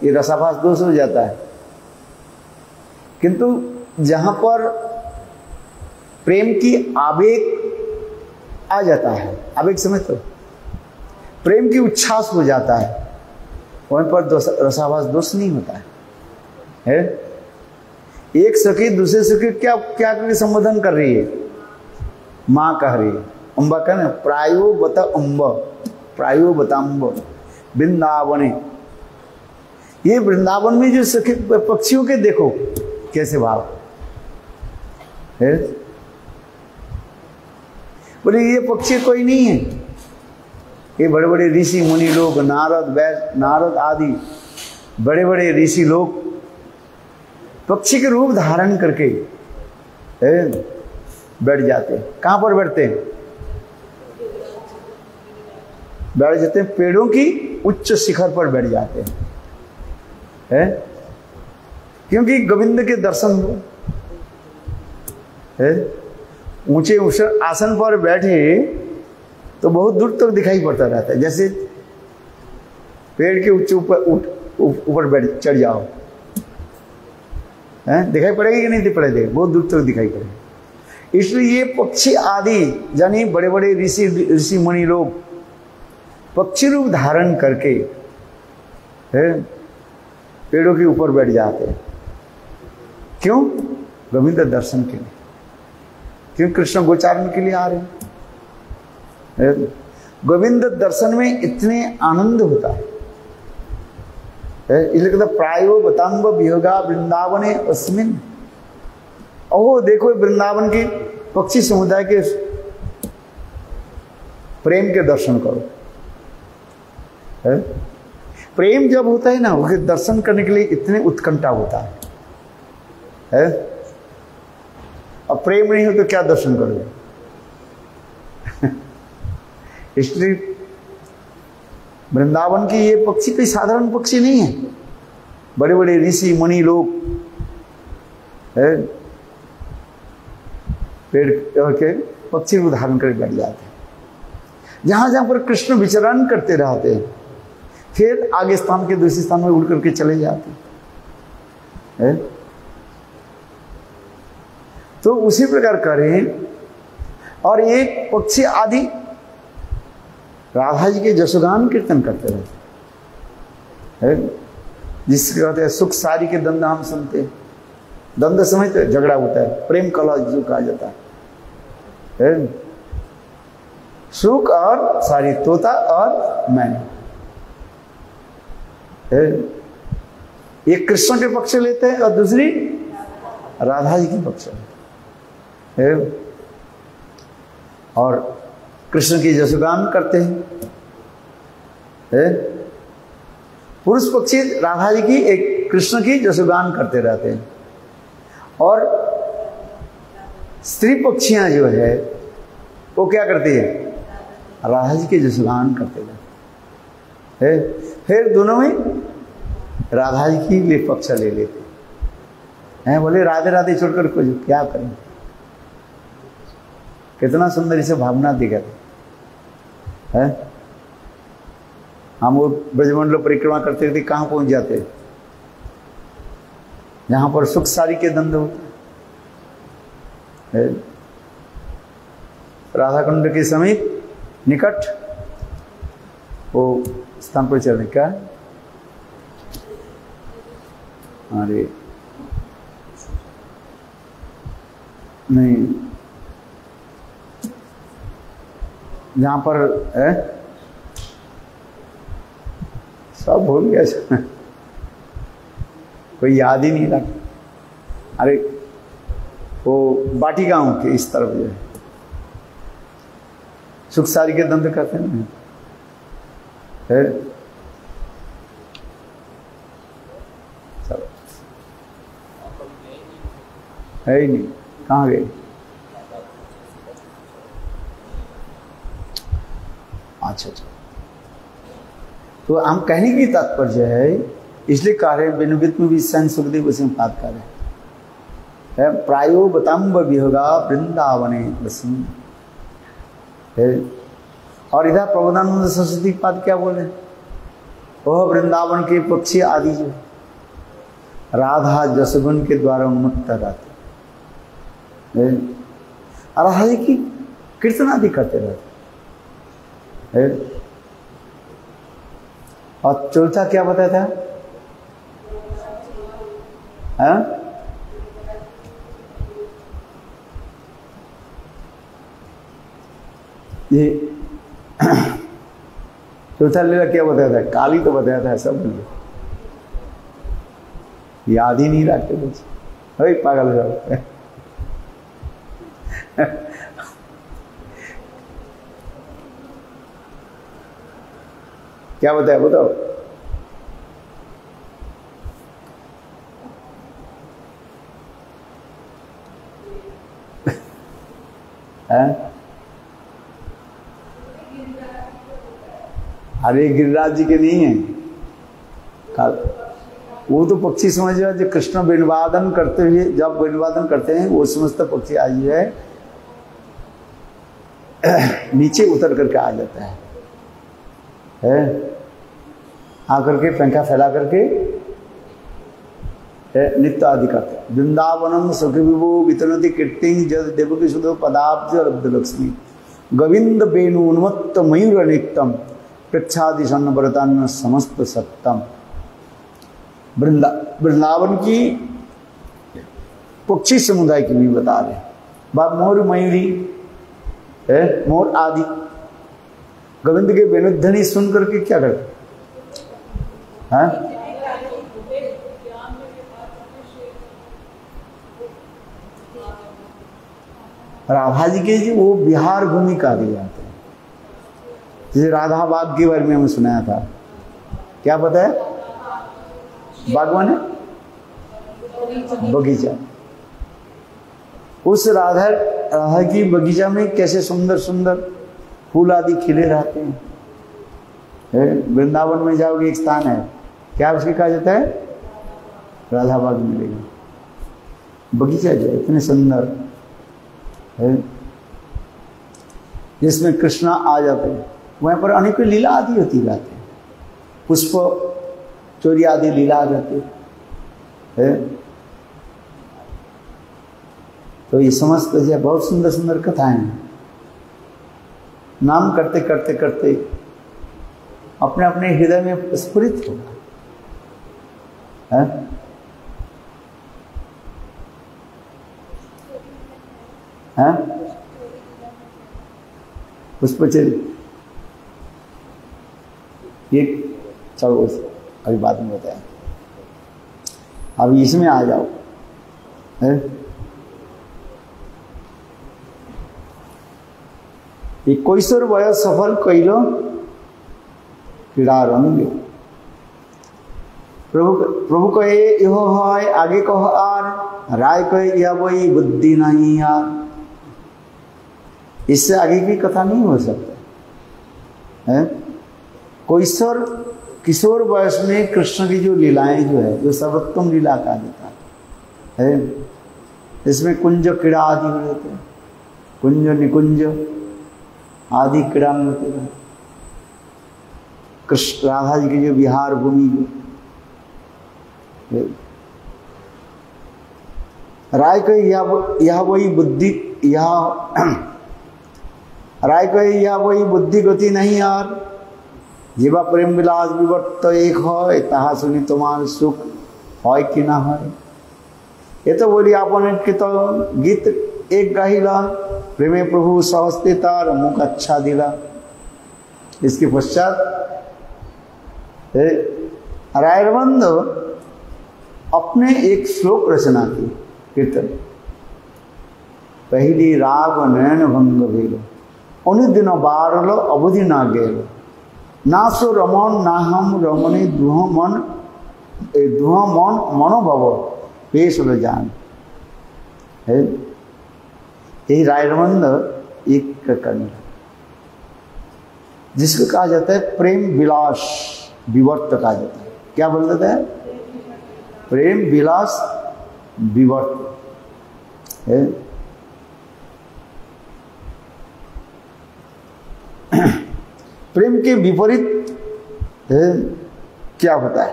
ये रसाभास दोष हो जाता है। किंतु जहां पर प्रेम की आवेग आ जाता है, आवेग समझ तो प्रेम की उच्छ्वास हो जाता है, वहीं पर रसाभास दोष नहीं होता है। एक सखी दूसरे सखी क्या क्या करके संबोधन कर रही है? मां कह रही है। अम्बा कहना प्रायो बता अम्ब, प्रायो बताम्ब वृंदावने। ये वृंदावन में जो सखी पक्षियों के देखो कैसे भाव है। बोले ये पक्षी कोई नहीं है, ये बड़े बड़े ऋषि मुनि लोग, नारद आदि बड़े बड़े ऋषि लोग पक्षी के रूप धारण करके बैठ जाते। कहां पर बैठते हैं? बैठ जाते हैं पेड़ों की उच्च शिखर पर बैठ जाते हैं। क्योंकि गोविंद के दर्शन हो। ऊंचे आसन पर बैठे तो बहुत दूर तक दिखाई पड़ता रहता है। जैसे पेड़ के ऊंचे ऊपर बैठ चढ़ जाओ, दिखाई पड़ेगी कि नहीं पड़ेगी? बहुत दूर तक दिखाई पड़ेगी। इसलिए ये पक्षी आदि यानी बड़े बड़े ऋषि मुनि लोग पक्षी रूप धारण करके पेड़ों के ऊपर बैठ जाते हैं। क्यों? गोविंद दर्शन के लिए। क्यों? कृष्ण गोचारण के लिए आ रहे हैं। गोविंद दर्शन में इतने आनंद होता है। इसलिए कहता प्रायो बताम्ब विहगा वृंदावने अस्मिन्। ओह देखो वृंदावन के पक्षी समुदाय के प्रेम के दर्शन करो। प्रेम जब होता है ना, उसके दर्शन करने के लिए इतने उत्कंठा होता है। अब प्रेम नहीं हो तो क्या दर्शन करोगे? इसलिए वृंदावन की ये पक्षी कोई साधारण पक्षी नहीं है। बड़े बड़े ऋषि मुनि लोग पेड़ के पक्षी को धारण कर बैठ जाते हैं। जहां जहां पर कृष्ण विचरण करते रहते हैं, फिर आगे स्थान के दूसरे स्थान में उड़ करके चले जाते हैं। तो उसी प्रकार करें। और एक पक्षी आदि राधा जी के जसोगान कीर्तन करते रहते हैं, जिसके कहते हैं सुख सारी के दंड हम सुनते हैं। द्वंद्व समय तो झगड़ा होता है, प्रेम कलह जो कहा जाता है। सुख और सारी तोता और मैं, एक कृष्ण के पक्ष लेते हैं और दूसरी राधा जी के पक्ष है, और कृष्ण की जसगान करते हैं। पुरुष पक्षी राधा जी की, एक कृष्ण की जसगान करते रहते हैं, और स्त्री पक्षियां जो है वो क्या करती है, राधा जी के जसगान करते रहते हैं। फिर दोनों में राधा जी की ले पक्ष ले लेते हैं, बोले राधे राधे छोड़कर कुछ क्या करें। कितना सुंदर इसे भावना दिखा है। हम वो ब्रजमंडल परिक्रमा करते थे, कहाँ पहुंच जाते, जहां पर सुख सारी के दंड होते है, राधा कुंड के समीप निकट वो स्थान पर चलने का। अरे नहीं, जहां पर है सब भूल गया, कोई याद ही नहीं रहा। अरे वो बाटी गांव के इस तरफ जो है सुख सारी के दंड करते हैं, है सब है ही नहीं, कहाँ गए। अच्छा, तो हम कहने की तात्पर्य है, इसलिए कह रहे बेनुगीत में भी सन सुखदेव उसे बात कर रहे हैं। प्रायो बताम्ब विहोगा वृंदावने बसी है, और इधर प्रबोधानंद सरस्वती पाद क्या बोले, वह वृंदावन के पक्षी आदि जो राधा जसगुण के द्वारा उन्मुक्त रहते, राधा जी की कीर्तन आदि करते रहते। और चौथा क्या बताया था, ये चौथा लीला क्या बताया था, काली तो बताया था, सब याद ही नहीं रखते कुछ, भाई पागल हो। क्या बताया बताओ। अरे गिरिराज जी के नहीं है, वो तो पक्षी समझ रहा जो कृष्ण वेणुवादन करते हुए, जब वेणुवादन करते हैं वो समझता पक्षी आज है नीचे उतर करके आ जाता है, आकर के पंखा फैला करके नित्य आदि करते हैं। वृंदावनम सुख विभो वितरती कीर्तिं जद देवकी सुधो पदाब्ज लब्ध लक्ष्मी गोविंद वेणु उन्मत्त मयूर नित्यम प्रच्छादि सन्नवरतान्न समस्त सत्यम। वृंदावन की पक्षी समुदाय की भी बता रहे बात, मोर मयूरी है, मोर आदि गोविंद के वेणुध्वनि सुन करके क्या करते हैं, राधा जी के जी वो बिहार भूमि कहा जाते हैं। जैसे राधा बाग के बारे में हमें सुनाया था, क्या पता है, बागवान है बगीचा, उस राधा की बगीचा में कैसे सुंदर सुंदर फूल आदि खिले रहते हैं। वृंदावन में जाओगे एक स्थान है, क्या उसके कहा जाता है, राधा बाग मिलेगा, बगीचा जो इतने सुंदर है जिसमें कृष्णा आ जाते हैं। वहाँ पर अनेक लीला आदि होती रहती है, पुष्प चोरी आदि लीला आ जाती है। तो ये समस्त जो बहुत सुंदर सुंदर कथाएं हैं। नाम करते करते करते अपने अपने हृदय में स्फुरित होगा। हैं? पुष्पचर्य ये चलो अभी बाद में बताएं, अब इसमें आ जाओ। है? কৈশোর বয়স সফল কইল ক্রীড়া রঙ্গে। प्रभु कहे यह है आगे कह आर, राय कहे यह वही बुद्धि नहीं यार। इससे आगे की कथा नहीं हो सकता है। कैशोर किशोर वयस में कृष्ण की जो लीलाएं जो है, जो सर्वोत्तम लीला कहा जाता है, इसमें कुंज क्रीड़ा आदि होते हैं, कुंज निकुंज आदि क्रीड़ा में होते हैं। कृष्ण राधा जी की जो विहार भूमि जो राय कहे यह वही बुद्धि, यह राय कहे यह वही बुद्धि गति नहीं यार। जीवा प्रेम विलास विवर्त एक है, ताहा सुनी तुम्हार सुख है कि ना है। ये तो बोली आपने कि तो गीत एक गाहिला, प्रेमे प्रभु सहस्ते तार मुख अच्छा दिला। इसके पश्चात रायरबंद अपने एक श्लोक रचना की कीर्तन। पहली राग नयन भंग भेल, उन्हीं दिनों बारलो अवधि ना गेल। ना सो रमन ना हम रमणी दुह मन मनोभव पेश हो जान। है यही रायरबंद एक करने, जिसको कहा जाता है प्रेम विलास विवर्त कहा जाता है। क्या बोल देता है? प्रेम विलास विवर्त है। प्रेम के विपरीत क्या होता है?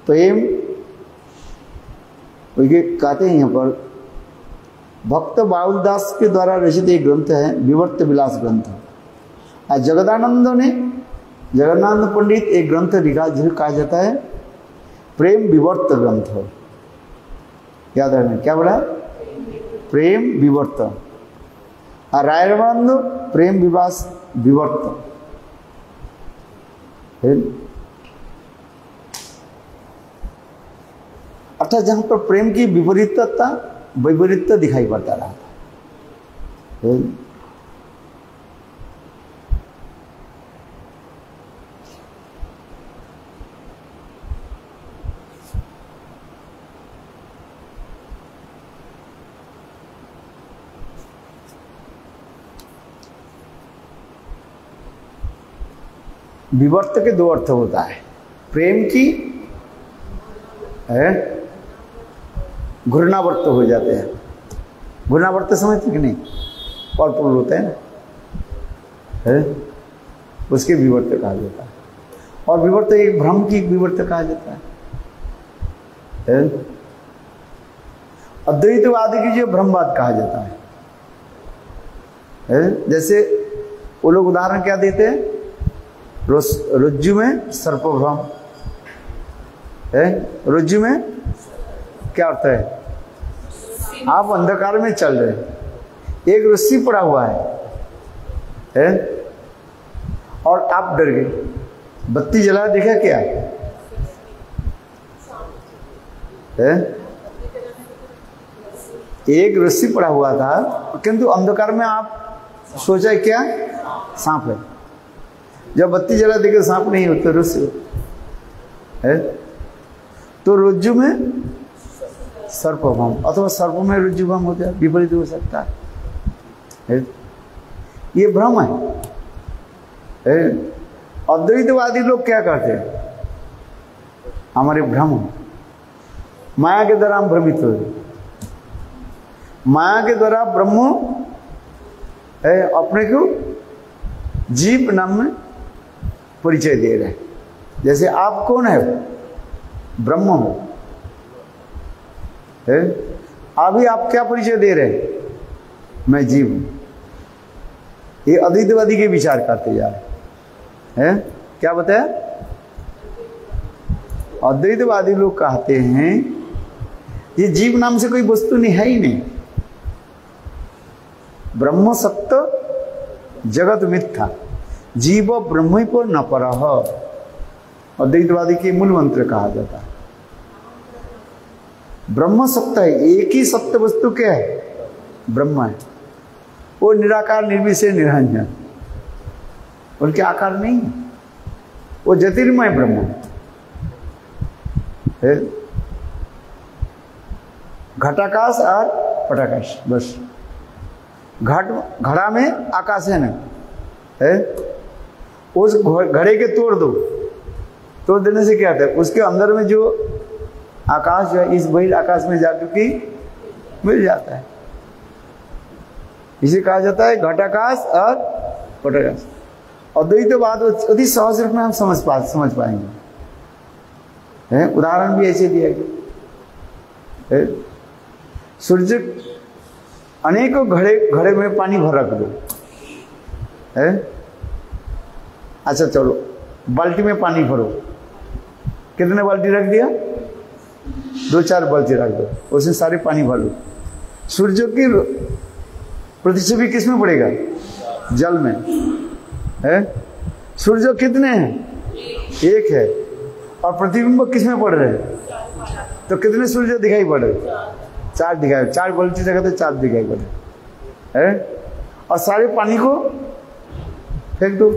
प्रेम कहते हैं यहाँ पर भक्त बाउलदास के द्वारा रचित एक ग्रंथ है विवर्त विलास ग्रंथ। जगदानंद ने, जगन्नाथ पंडित एक ग्रंथ लिखा जिसे कहा जाता है प्रेम विवर्त ग्रंथ। याद रखना क्या बोला? प्रेम विवर्त। और रायरबंद प्रेम विलास विवर्त। अर्थात जहां पर प्रेम की विपरीतता वैपरीत्य दिखाई पड़ता रहा था। विवर्त के दो अर्थ होता है। प्रेम की है घूर्णावर्त हो जाते हैं। घूर्णावर्त समझते कि नहीं? पॉलपुल होते हैं ना, है उसके विवर्त कहा जाता है। और विवर्त एक भ्रम की विवर्त कहा जाता है। अद्वैतवादी की जो ब्रह्मवाद कहा जाता है। जैसे वो लोग उदाहरण क्या देते हैं? रज्जु में सर्प भ्रम है। रज्जु में क्या अर्थ है? आप अंधकार में चल रहे, एक रस्सी पड़ा हुआ है और आप डर गए, बत्ती जला देखा क्या है? एक रस्सी पड़ा हुआ था, किंतु अंधकार में आप सोचा क्या सांप है। जब बत्ती जला देखे सांप नहीं होता, रस्सी है। तो रज्जु में सर्पभ्रम अथवा सर्प में रज्जुभ्रम हो जाए, विपरीत हो सकता है। ये भ्रम है। अद्वैतवादी लोग क्या करते हैं? हमारे भ्रम माया के द्वारा हम भ्रमित हो गए। माया के द्वारा ब्रह्म अपने को जीव नाम में परिचय दे रहे हैं। जैसे आप कौन है? ब्रह्म हो। अभी आप क्या परिचय दे रहे हैं? मैं जीव हूं। ये अद्वैतवादी के विचार करते जा रहे हैं। क्या बताया? अद्वैतवादी लोग कहते हैं ये जीव नाम से कोई वस्तु नहीं है ही नहीं। ब्रह्म सत्य जगत मिथ्या जीव ब्रह्म को न परह, अद्वैतवादी के मूल मंत्र कहा जाता है। ब्रह्म सत्य है, एक ही सत्य वस्तु क्या है? ब्रह्म है। वो निराकार निर्विशेष निरंजन, उनके आकार नहीं है, वो ज्योतिर्मय ब्रह्म है। घटाकाश और पटाकाश, बस। घड़ा में आकाश है ना, है? उस घड़े के तोड़ देने से क्या होता है? उसके अंदर में जो आकाश है इस बहिर् आकाश में जाकर के मिल जाता है। इसे कहा जाता है घटाकाश और पटाकाश। अद्वैतवाद अति सहज रूप में हम समझ पाएंगे। उदाहरण भी ऐसे दिया गया, सूर्य अनेकों घड़े में पानी भर रख दो, है? अच्छा चलो, बाल्टी में पानी भरो, कितने बाल्टी रख दिया? 2-4 बाल्टी रख दो, उसमें सारे पानी भर लो। सूर्य की प्रतिच्छवि किस में पड़ेगा? जल में, है? सूर्य कितने हैं? एक है। और प्रतिबिंब किस में पड़ रहे हैं? तो कितने सूर्य दिखाई पड़ रहे? 4 दिखाई, 4 बाल्टी जगह तो 4 दिखाई पड़े, है? और सारे पानी को फेंक दो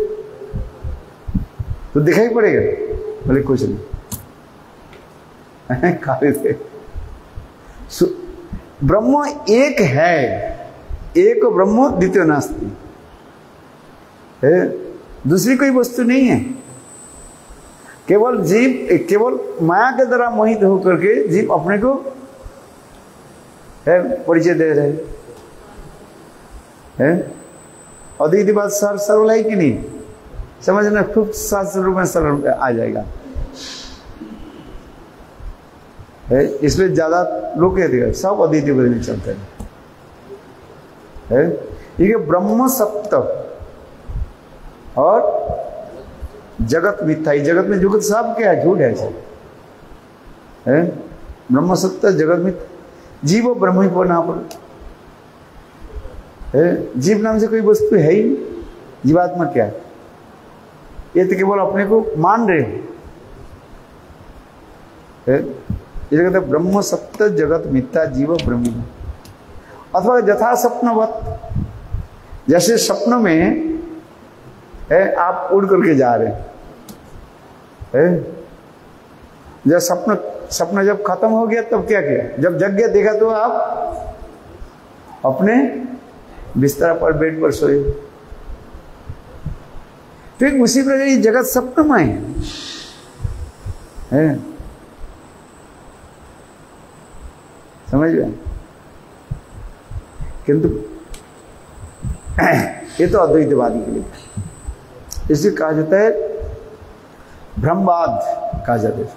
तो दिखाई पड़ेगा? बोले कुछ नहीं। ब्रह्म एक है, एक ब्रह्म द्वितीय नास्ति, है? दूसरी कोई वस्तु नहीं है। केवल जीव, केवल माया के द्वारा मोहित होकर के जीव अपने को है परिचय दे रहे हैं। अद्वैतवाद सरल है कि नहीं? समझना, खूब शास्त्र रूप में सरल आ जाएगा, है? इसलिए ज्यादा लोग कहते हैं सब अद्वैतवाद में चलते हैं, है? ये ब्रह्म सत्य और जगत मिथ्या। जगत में जगत सब क्या है? झूठ है सब, है? ब्रह्म सत्य जगत मिथ्या, जीव ब्रह्म ही पर ना पर, है? जीव नाम से कोई वस्तु है ही नहीं। जीवात्मा क्या है? ये तो केवल अपने को मान रहे हैं, है? ये कहते ब्रह्म सत्य जगत मिथ्या जीव ब्रह्म। अथवा यथा स्वप्नवत, जैसे स्वप्न में है आप उड़ करके जा रहे हैं, जब सपना जब खत्म हो गया तब क्या किया? जब जग गया देखा तो आप अपने बिस्तर पर, बेड पर सोए। फिर उसी प्रकार ये जगत स्वप्नमय है, समझ गए? किंतु ये तो अद्वैतवादी के लिए, इसे कहा जाता है ब्रह्मवाद, कहा जाता है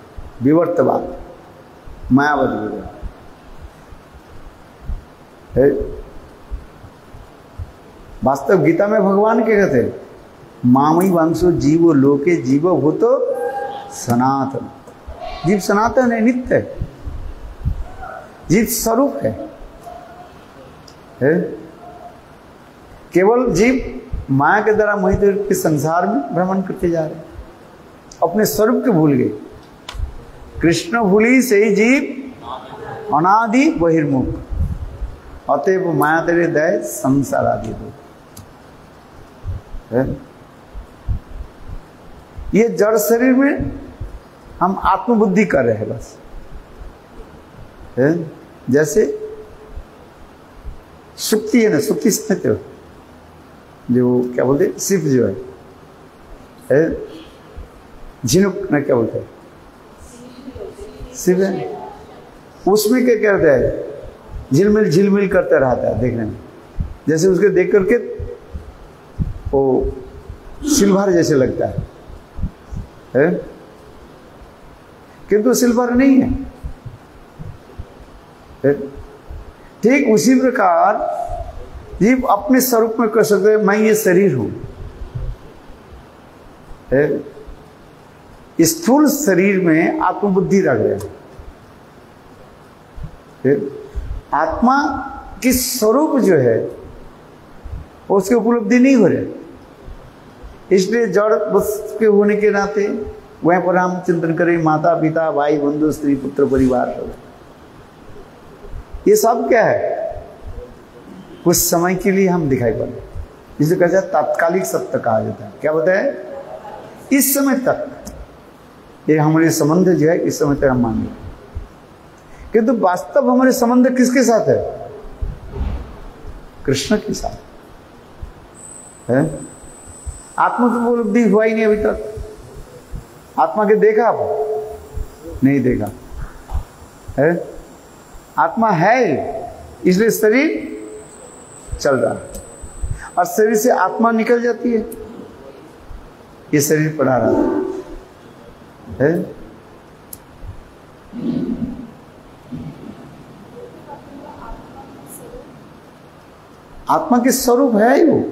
विवर्तवाद, मायावादी है। वास्तव गीता में भगवान क्या कहते हैं? मामई वंशो जीवो लोके जीवो भूतो सनातन। जीव सनातन है, नित्य है, जीव स्वरूप है? केवल जीव माया के द्वारा मोहित के संसार में भ्रमण करते जा रहे, अपने स्वरूप के भूल गए। कृष्ण भूली से ही जीव अनादि बहिर्मुख, अतएव माया तेरे दय संसार आदि दो। ये जड़ शरीर में हम आत्मबुद्धि कर रहे हैं बस, है? जैसे सुक्ति है ना, सुक्ति समझते हो? जो क्या बोलते सिर्फ जो है झिनुक ना, क्या बोलते हैं सिर्फ है, उसमें क्या कहते हैं? झिलमिल करता रहता है देखने में, जैसे उसके देख करके वो सिल्वर जैसे लगता है? किंतु सिल्वर नहीं है। ठीक उसी प्रकार जीव अपने स्वरूप में कह सकते हैं मैं ये शरीर हूं, स्थूल शरीर में आत्मबुद्धि रख रहे हैं। आत्मा की स्वरूप जो है और उसकी उपलब्धि नहीं हो रही। इसलिए जड़ वस्तु के होने के नाते वहीं पर हम चिंतन करें माता पिता भाई बंधु स्त्री पुत्र परिवार सब, ये सब क्या है, कुछ समय के लिए हम दिखाई पड़े, जिसे कहते हैं तात्कालिक सत्य कहा जाता है। क्या बताए, इस समय तक ये हमारे संबंध जो है इस समय तक हम मान लें, किंतु वास्तव हमारे संबंध किसके साथ है, कृष्ण के साथ है। आत्मा तो उपलब्धि हुआ ही नहीं अभी तक। आत्मा के देखा आप, नहीं देखा है। आत्मा है इसलिए शरीर चल रहा है, और शरीर से आत्मा निकल जाती है, ये शरीर पड़ा रहा है। आत्मा के स्वरूप है ही वो,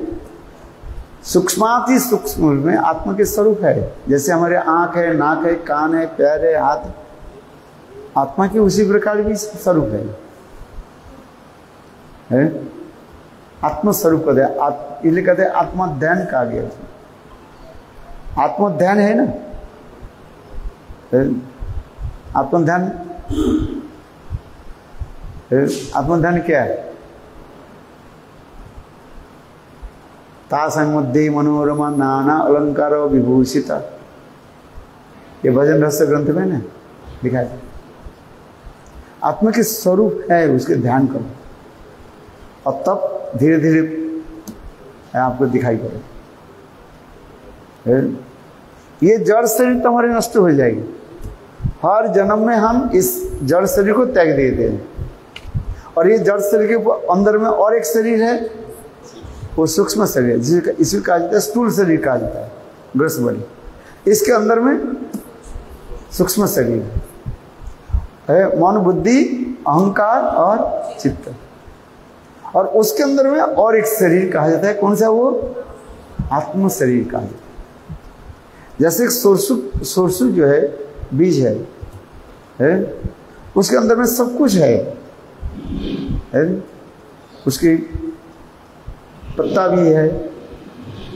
सूक्ष्माति सूक्ष्म में आत्मा के स्वरूप है। जैसे हमारे आंख है, नाक है, कान है, पैर है, हाथ, आत्मा के उसी प्रकार भी स्वरूप है? आत्मस्वरूप कहते हैं, इसलिए कहते हैं आत्माध्यान कहा गया। आत्मध्यान है ना, आत्मध्यान, आत्मध्यान क्या है, तासंमध्ये मनोरमा नाना अलंकार विभूषिता, ये भजन रहस्य ग्रंथ में ना लिखा है। आत्मा के स्वरूप है, उसके ध्यान करो और तब धीरे धीरे आपको दिखाई पड़े। ये जड़ शरीर तो हमारे नष्ट हो जाएगी। हर जन्म में हम इस जड़ शरीर को त्याग देते हैं, और ये जड़ शरीर के अंदर में और एक शरीर है, वो सूक्ष्म शरीर है, इसी कहा जाता है स्थूल शरीर कहा जाता है, ग्रस बॉडी। इसके अंदर में सूक्ष्म शरीर है, मन बुद्धि अहंकार और चित्त, और उसके अंदर में और एक शरीर कहा जाता है। कौन सा, वो आत्म शरीर कहा जाता है। जैसे सोरसु जो है बीज है, उसके अंदर में सब कुछ है? उसकी पत्ता भी है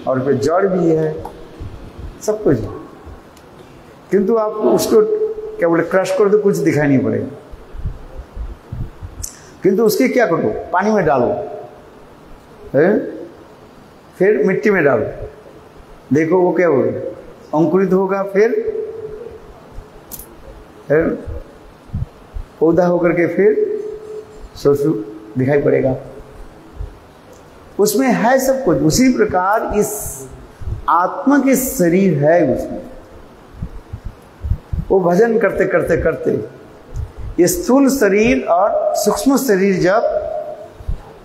और फिर जड़ भी है, सब कुछ है, किंतु आपको उसको क्या बोले क्रश कर दो, कुछ दिखाई नहीं पड़ेगा। किंतु उसके क्या करो, पानी में डालो, फिर मिट्टी में डालो, देखो वो क्या होगा, अंकुरित होगा, फिर पौधा होकर के फिर सोचो दिखाई पड़ेगा। उसमें है सब कुछ। उसी प्रकार इस आत्मा के शरीर है, उसमें वो भजन करते करते करते ये स्थूल शरीर और सूक्ष्म शरीर जब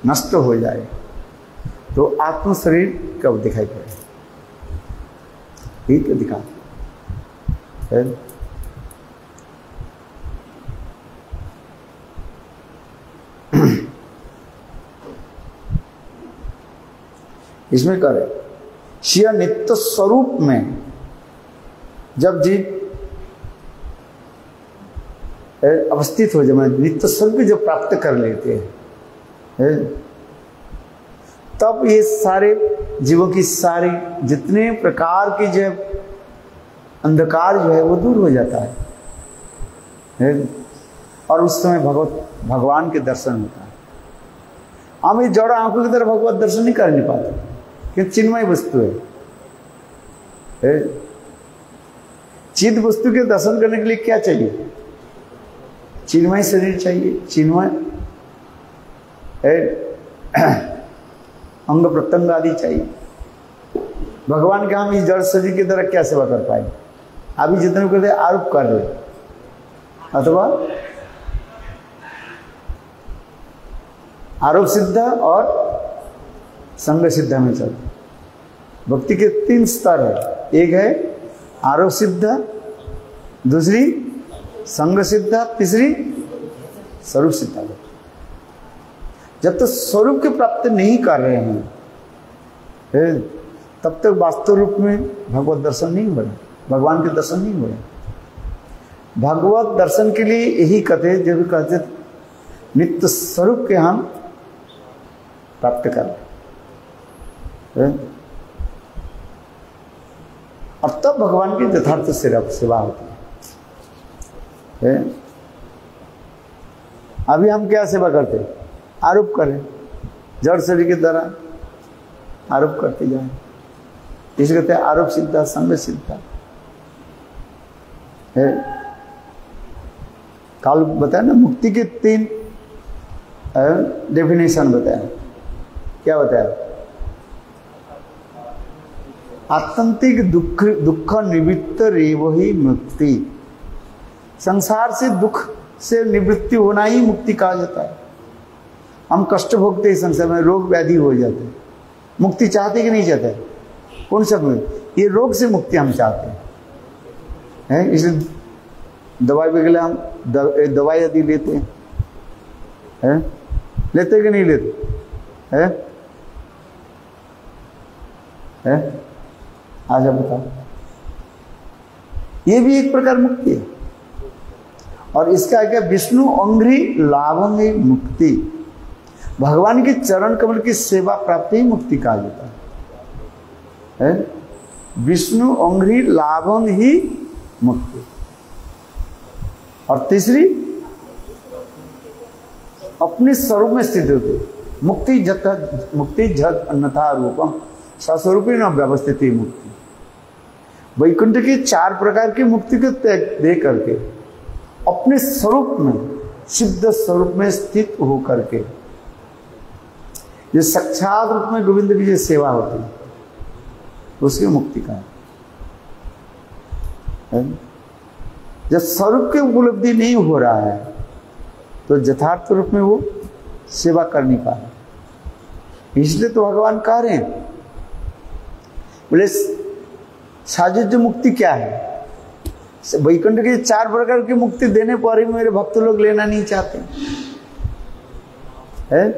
नष्ट हो जाए तो आत्म शरीर कब दिखाई पड़े, ठीक है, दिखा है। इसमें करे शिया नित्य स्वरूप में जब जीव अवस्थित हो जाए, नित्य स्वरूप जब प्राप्त कर लेते हैं, तब ये सारे जीवों की सारी जितने प्रकार की जो अंधकार जो है वो दूर हो जाता है, और उस समय भगवान के दर्शन होता है। हम इस जड़ आंखों की तरह भगवत दर्शन नहीं कर नहीं पाते, क्योंकि चिन्मय वस्तु है। चिद वस्तु के दर्शन करने के लिए क्या चाहिए, चिन्मय शरीर चाहिए, चिन्मय अंग प्रत्यंग आदि चाहिए। भगवान के हम इस जड़ शरीर की तरह क्या सेवा कर पाएंगे। अभी जितने करते आरोप कर रहे, अथवा आरोप सिद्ध और संग सिद्ध में चलते। भक्ति के 3 स्तर है, एक है आरोप सिद्ध, दूसरी संग सिद्ध, तीसरी स्वरूप सिद्ध। जब तक स्वरूप की प्राप्ति नहीं कर रहे हैं तब तक वास्तव रूप में भगवत दर्शन नहीं हो रहा, भगवान के दर्शन नहीं हो रहे। भगवत दर्शन के लिए यही कहते, जब कहते नित्य स्वरूप के हम प्राप्त कर और तब भगवान की यथार्थ सेवा होती है। अभी हम क्या सेवा करते हैं? आरोप करें, जड़ शरीर की तरह आरोप करते जाए। इसे कहते हैं आरोपशीलता, संवेदनशीलता है। कल बताया ना, मुक्ति के 3 डेफिनेशन बताया। क्या बताया? आत्यंतिक दुख निवृत्त रेव ही मुक्ति। संसार से दुख से निवृत्ति होना ही मुक्ति कहा जाता है। हम कष्ट भोगते हैं संसार में, रोग व्याधि हो जाते हैं, मुक्ति चाहते कि नहीं चाहते? कौन सा में? ये रोग से मुक्ति हम चाहते हैं, इसलिए दवाई वगैरह हम दवाई यदि लेते हैं, लेते कि नहीं लेते हैं? आजा बताओ। ये भी एक प्रकार मुक्ति है। और इसका क्या? विष्णु अंघ्रि लाभंगे मुक्ति। भगवान के चरण कमल की सेवा प्राप्ति ही मुक्ति कहा जाता है। विष्णु अंघ्रि लाभंग ही मुक्ति। और तीसरी, अपने स्वरूप में स्थित होते। मुक्ति जत अन्यथा रूपम स्वस्वरूप न व्यवस्थित ही मुक्ति। वैकुंठ के 4 प्रकार की मुक्ति को दे करके अपने स्वरूप में, सिद्ध स्वरूप में स्थित हो करके, जो साक्षात रूप में गोविंद की जो सेवा होती है उसकी मुक्ति का है। जब स्वरूप की उपलब्धि नहीं हो रहा है तो यथार्थ रूप में वो सेवा कर नहीं पा रहा। इसलिए तो भगवान कह रहे हैं, बोले साजुज्य मुक्ति क्या है? वैकुंठ के 4 प्रकार की मुक्ति देने पर ही मेरे भक्त लोग लेना नहीं चाहते है।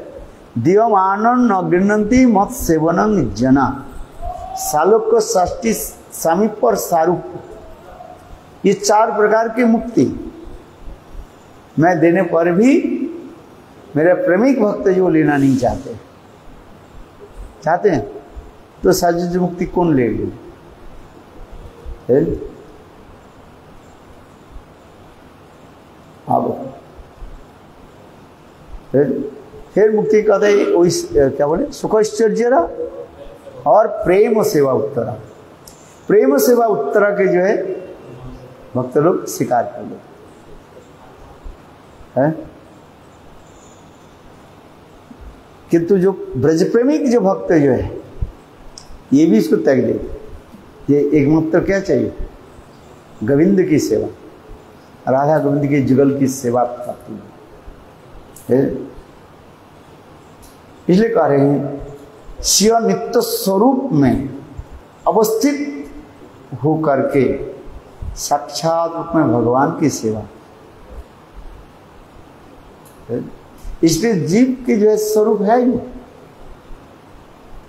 दिवम आनंद न गृणंती मत सेवनं जना सालोक षष्ठी सामीप और सारूप। ये 4 प्रकार की मुक्ति मैं देने पर भी मेरे प्रेमिक भक्त जो लेना नहीं चाहते हैं, तो साजुज्य मुक्ति कौन लेगी? हाँ बताओ। फिर मुक्ति कहते हैं क्या बोले? सुखैश्चर्य और प्रेम सेवा उत्तरा। प्रेम सेवा उत्तरा के जो है भक्त लोग स्वीकार कर लेते हैं। किंतु जो ब्रज प्रेमिक जो भक्त जो है ये भी इसको त्याग दे। ये एक मात्र क्या चाहिए? गोविंद की सेवा, राधा गोविंद के जुगल की सेवा प्राप्ति है। इसलिए कह रहे हैं शिव नित्य स्वरूप में अवस्थित हो करके साक्षात रूप में भगवान की सेवा। इसलिए जीव की जो है स्वरूप है ही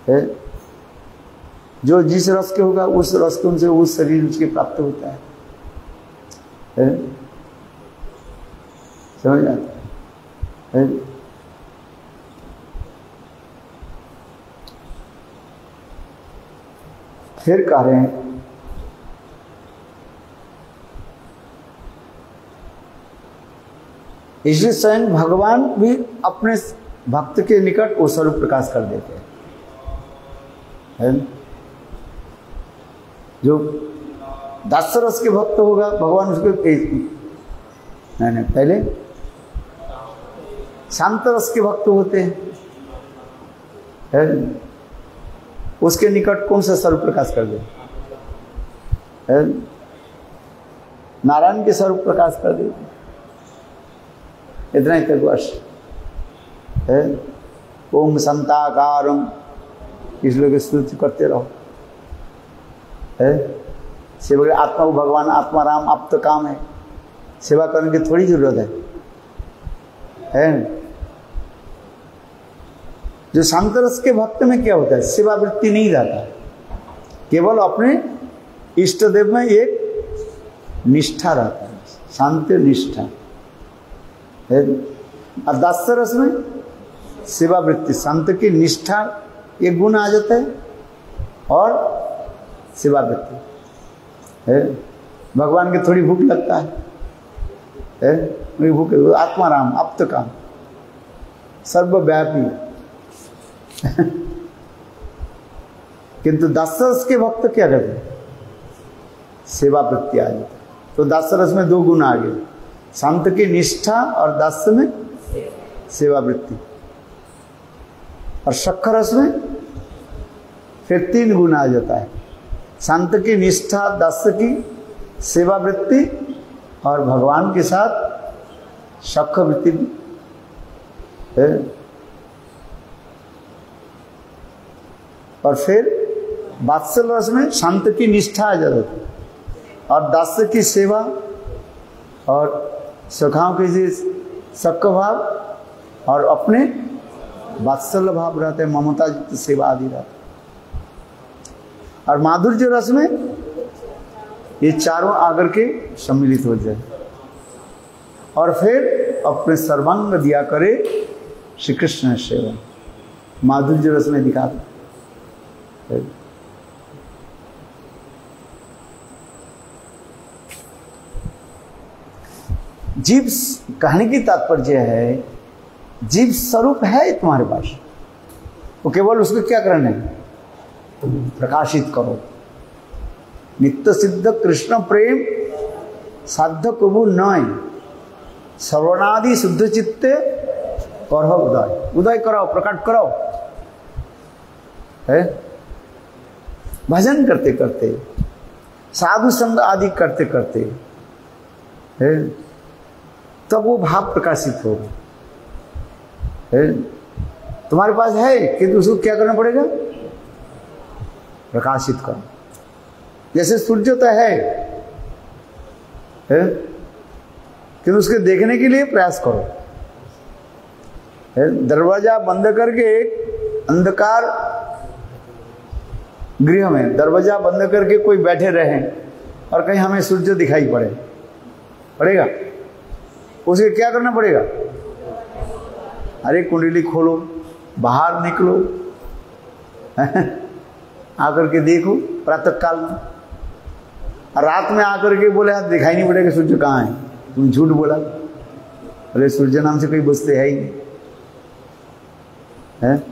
है। जो जिस रस के होगा उस रस के उनसे उस शरीर उसके प्राप्त होता है। समझ आता है? फिर कह रहे हैं इसलिए स्वयं भगवान भी अपने भक्त के निकट वो स्वरूप प्रकाश कर देते हैं। जो दास रस के भक्त होगा भगवान उसको नहीं पहले शांत रस के भक्त होते हैं, उसके निकट कौन सा स्वरूप प्रकाश कर दे? नारायण के स्वरूप प्रकाश कर दे। इतना ही तक वर्ष है। ओम संताकारम इसलिए स्तुति करते रहो है। सेवा आत्मा भगवान आत्मा राम आप तो काम है, सेवा करने की थोड़ी जरूरत है। जो शांत रस के भक्त में क्या होता है? सेवा वृत्ति नहीं रहता, केवल अपने इष्ट देव में एक निष्ठा रहता है, शांत निष्ठा है। और दास रस में सेवा वृत्ति शांत की निष्ठा एक गुण आ जाता है और सेवा वृत्ति है। भगवान की थोड़ी भूख लगता है भूख, आत्माराम आप्त काम सर्वव्यापी किंतु दासरस के भक्त क्या करते हैं? सेवा वृत्ति आ जाती। तो दासरस में दो गुण आ गए, शांत की निष्ठा और दास्य में सेवा वृत्ति। और शक्कर रस में फिर तीन गुण आ जाता है, शांत की निष्ठा, दास्य की सेवा वृत्ति और भगवान के साथ शक्ख वृत्ति भी है। और फिर वात्सल रस में शांत की निष्ठा आ जाती है और दास्य की सेवा और सखाओं की शक्क भाव और अपने वात्सल्य भाव रहते हैं, ममता युक्त सेवा आदि रहते। और माधुर्य रस में ये चारों आकर के सम्मिलित हो जाए और फिर अपने सर्वांग दिया करे श्री कृष्ण सेवा। माधुर्य रस में दिखा दो। जीव, कहने की तात्पर्य है जीव स्वरूप है तुम्हारे पास, वो केवल उसको क्या करना है? प्रकाशित करो। नित्य सिद्ध कृष्ण प्रेम साध्य प्रभु नय सर्वनादि शुद्ध चित्ते करह उदय। उदय कराओ, प्रकट कराओ है। भजन करते करते, साधु संग आदि करते करते है, तब वो भाव प्रकाशित होगा। तुम्हारे पास है कि उसको क्या करना पड़ेगा? प्रकाशित करो। जैसे सूर्य तो है कि उसके देखने के लिए प्रयास करो। दरवाजा बंद करके अंधकार गृह में दरवाजा बंद करके कोई बैठे रहे और कहीं हमें सूर्य दिखाई पड़ेगा, उसे क्या करना पड़ेगा? अरे कुंडली खोलो, बाहर निकलो, आकर के देखो प्रातः काल में। और रात में आकर के बोले हाथ दिखाई नहीं पड़ेगा सूर्य कहाँ है, तुम झूठ बोला। अरे सूर्य नाम से कोई बसते है ही नहीं है।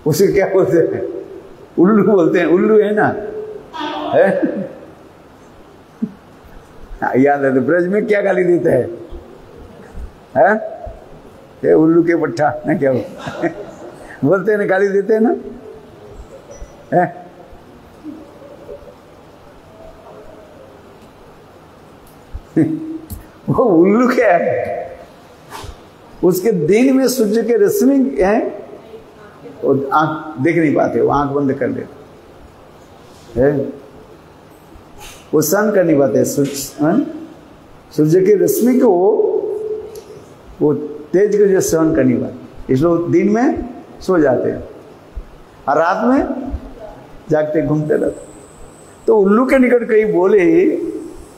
उसे क्या बोलते हैं? उल्लू बोलते हैं। उल्लू है ना, है? याद है तो ब्रज में क्या गाली देते हैं? ये उल्लू के पट्टा ना क्या बोलते हैं ना, गाली देते हैं ना, है? वो उल्लू क्या है? उसके दिन में सूर्य के रश्मि है, आंख देख नहीं पाते, वो आंख बंद कर लेते है, वो सहन कर नहीं पाते सूर्य की रश्मि को, वो तेज को जो सहन कर नहीं पाते, इसलिए दिन में सो जाते हैं और रात में जागते घूमते रहते। तो उल्लू के निकट कहीं बोले,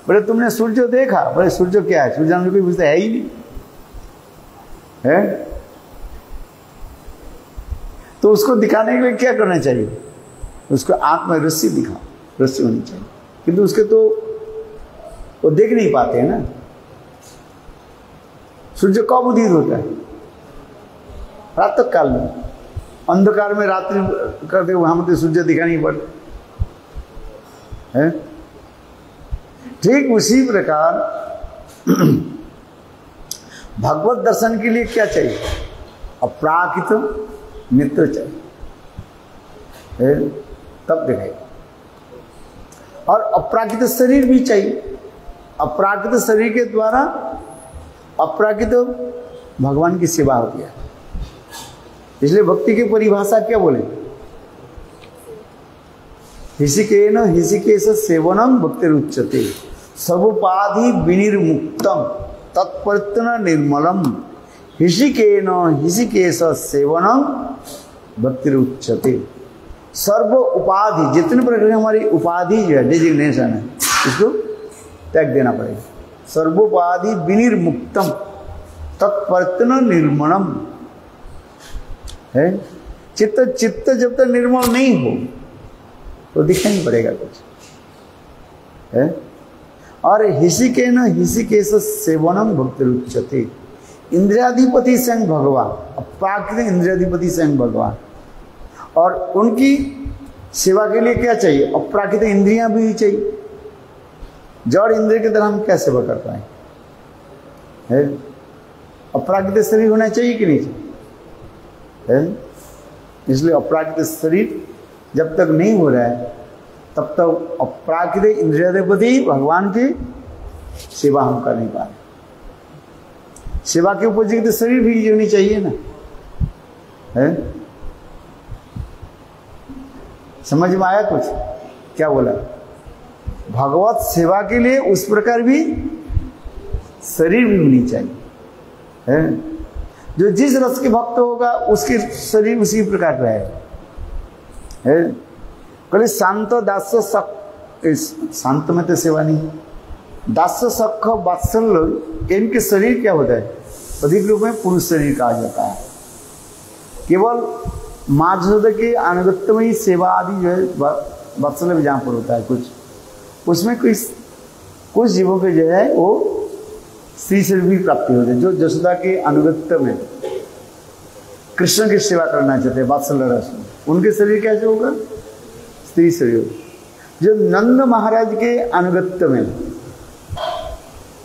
बोले तुमने सूर्य देखा? बोले सूर्य क्या है? सूर्य नाम कोई पूछता है ही नहीं है। तो उसको दिखाने के लिए क्या करना चाहिए? उसको आंख में रस्सी दिखाओ, रस्सी होनी चाहिए, किंतु उसके तो वो देख नहीं पाते हैं ना। सूर्य कब उदित होता है? प्रातः काल में। अंधकार में रात्रि करते वहां मुझे सूर्य दिखाई नहीं पड़ता है। ठीक उसी प्रकार भगवत दर्शन के लिए क्या चाहिए? अपराकृत मित्र चाहिए, तब दिखेगा। और अपराकृत शरीर भी चाहिए। अपराकृत शरीर के द्वारा अपराकृत भगवान की सेवा होती है। इसलिए भक्ति की परिभाषा क्या बोले? हिसिकेन हिसिकेश सेवनम भक्तिरुच्यते सर्वोपाधि विनिर्मुक्तम तत्प्रत्यन निर्मलम हिसिकेन हिसिकेश सेवनम भक्तिरुच्यते। सर्व उपाधि, जितने प्रकार की हमारी उपाधि जो है, डिजिग्नेशन है, इसको त्याग देना पड़ेगा। सर्वोपाधि विनिर्मुक्तम तत्प्रत्यन निर्मलम है। चित्त जब तक निर्मल नहीं हो तो दिखाई पड़ेगा कुछ है। और ऋषिकेश सेवनम भक्ति रुच्यते। इंद्रियाधिपति स्वयं भगवान, प्राकृतिक इंद्रियाधिपति स्वयं भगवान, और उनकी सेवा के लिए क्या चाहिए? अप्राकृतिक इंद्रियां भी चाहिए। जड़ इंद्रिय की तरह हम क्या सेवा कर पाए है? अप्राकृतिक शरीर होना चाहिए कि नहीं चाहिए है? इसलिए अप्राकृतिक शरीर जब तक नहीं हो रहा है तब तक अप्राकृतिक इंद्रियाधिपति भगवान की सेवा हम कर नहीं पा रहे। सेवा के उपयुक्त शरीर भी होनी चाहिए ना है? समझ में आया कुछ? क्या बोला? भगवत सेवा के लिए उस प्रकार भी शरीर भी होनी चाहिए है? जो जिस रस के भक्त होगा उसके शरीर उसी प्रकार रहेगा है? कल शांत दास्य सख, शांत में तो सेवा नहीं, दास्य सख वात्सल्य, इनके शरीर क्या होता है? अधिक रूप में पुरुष शरीर कहा जाता है। केवल माँ जसोदा के अनुगत्य में ही सेवा आदि जो है वात्सल्य जहाँ पर होता है कुछ, उसमें कुछ जीवों के जो है वो स्त्री शरीर भी प्राप्ति होती है। जो जसोदा के अनुगत्य में कृष्ण की सेवा करना चाहते हैं वात्सल्य रस में, उनके शरीर कैसे होगा? स्त्री शरीर। जो नंद महाराज के अनुगत्य में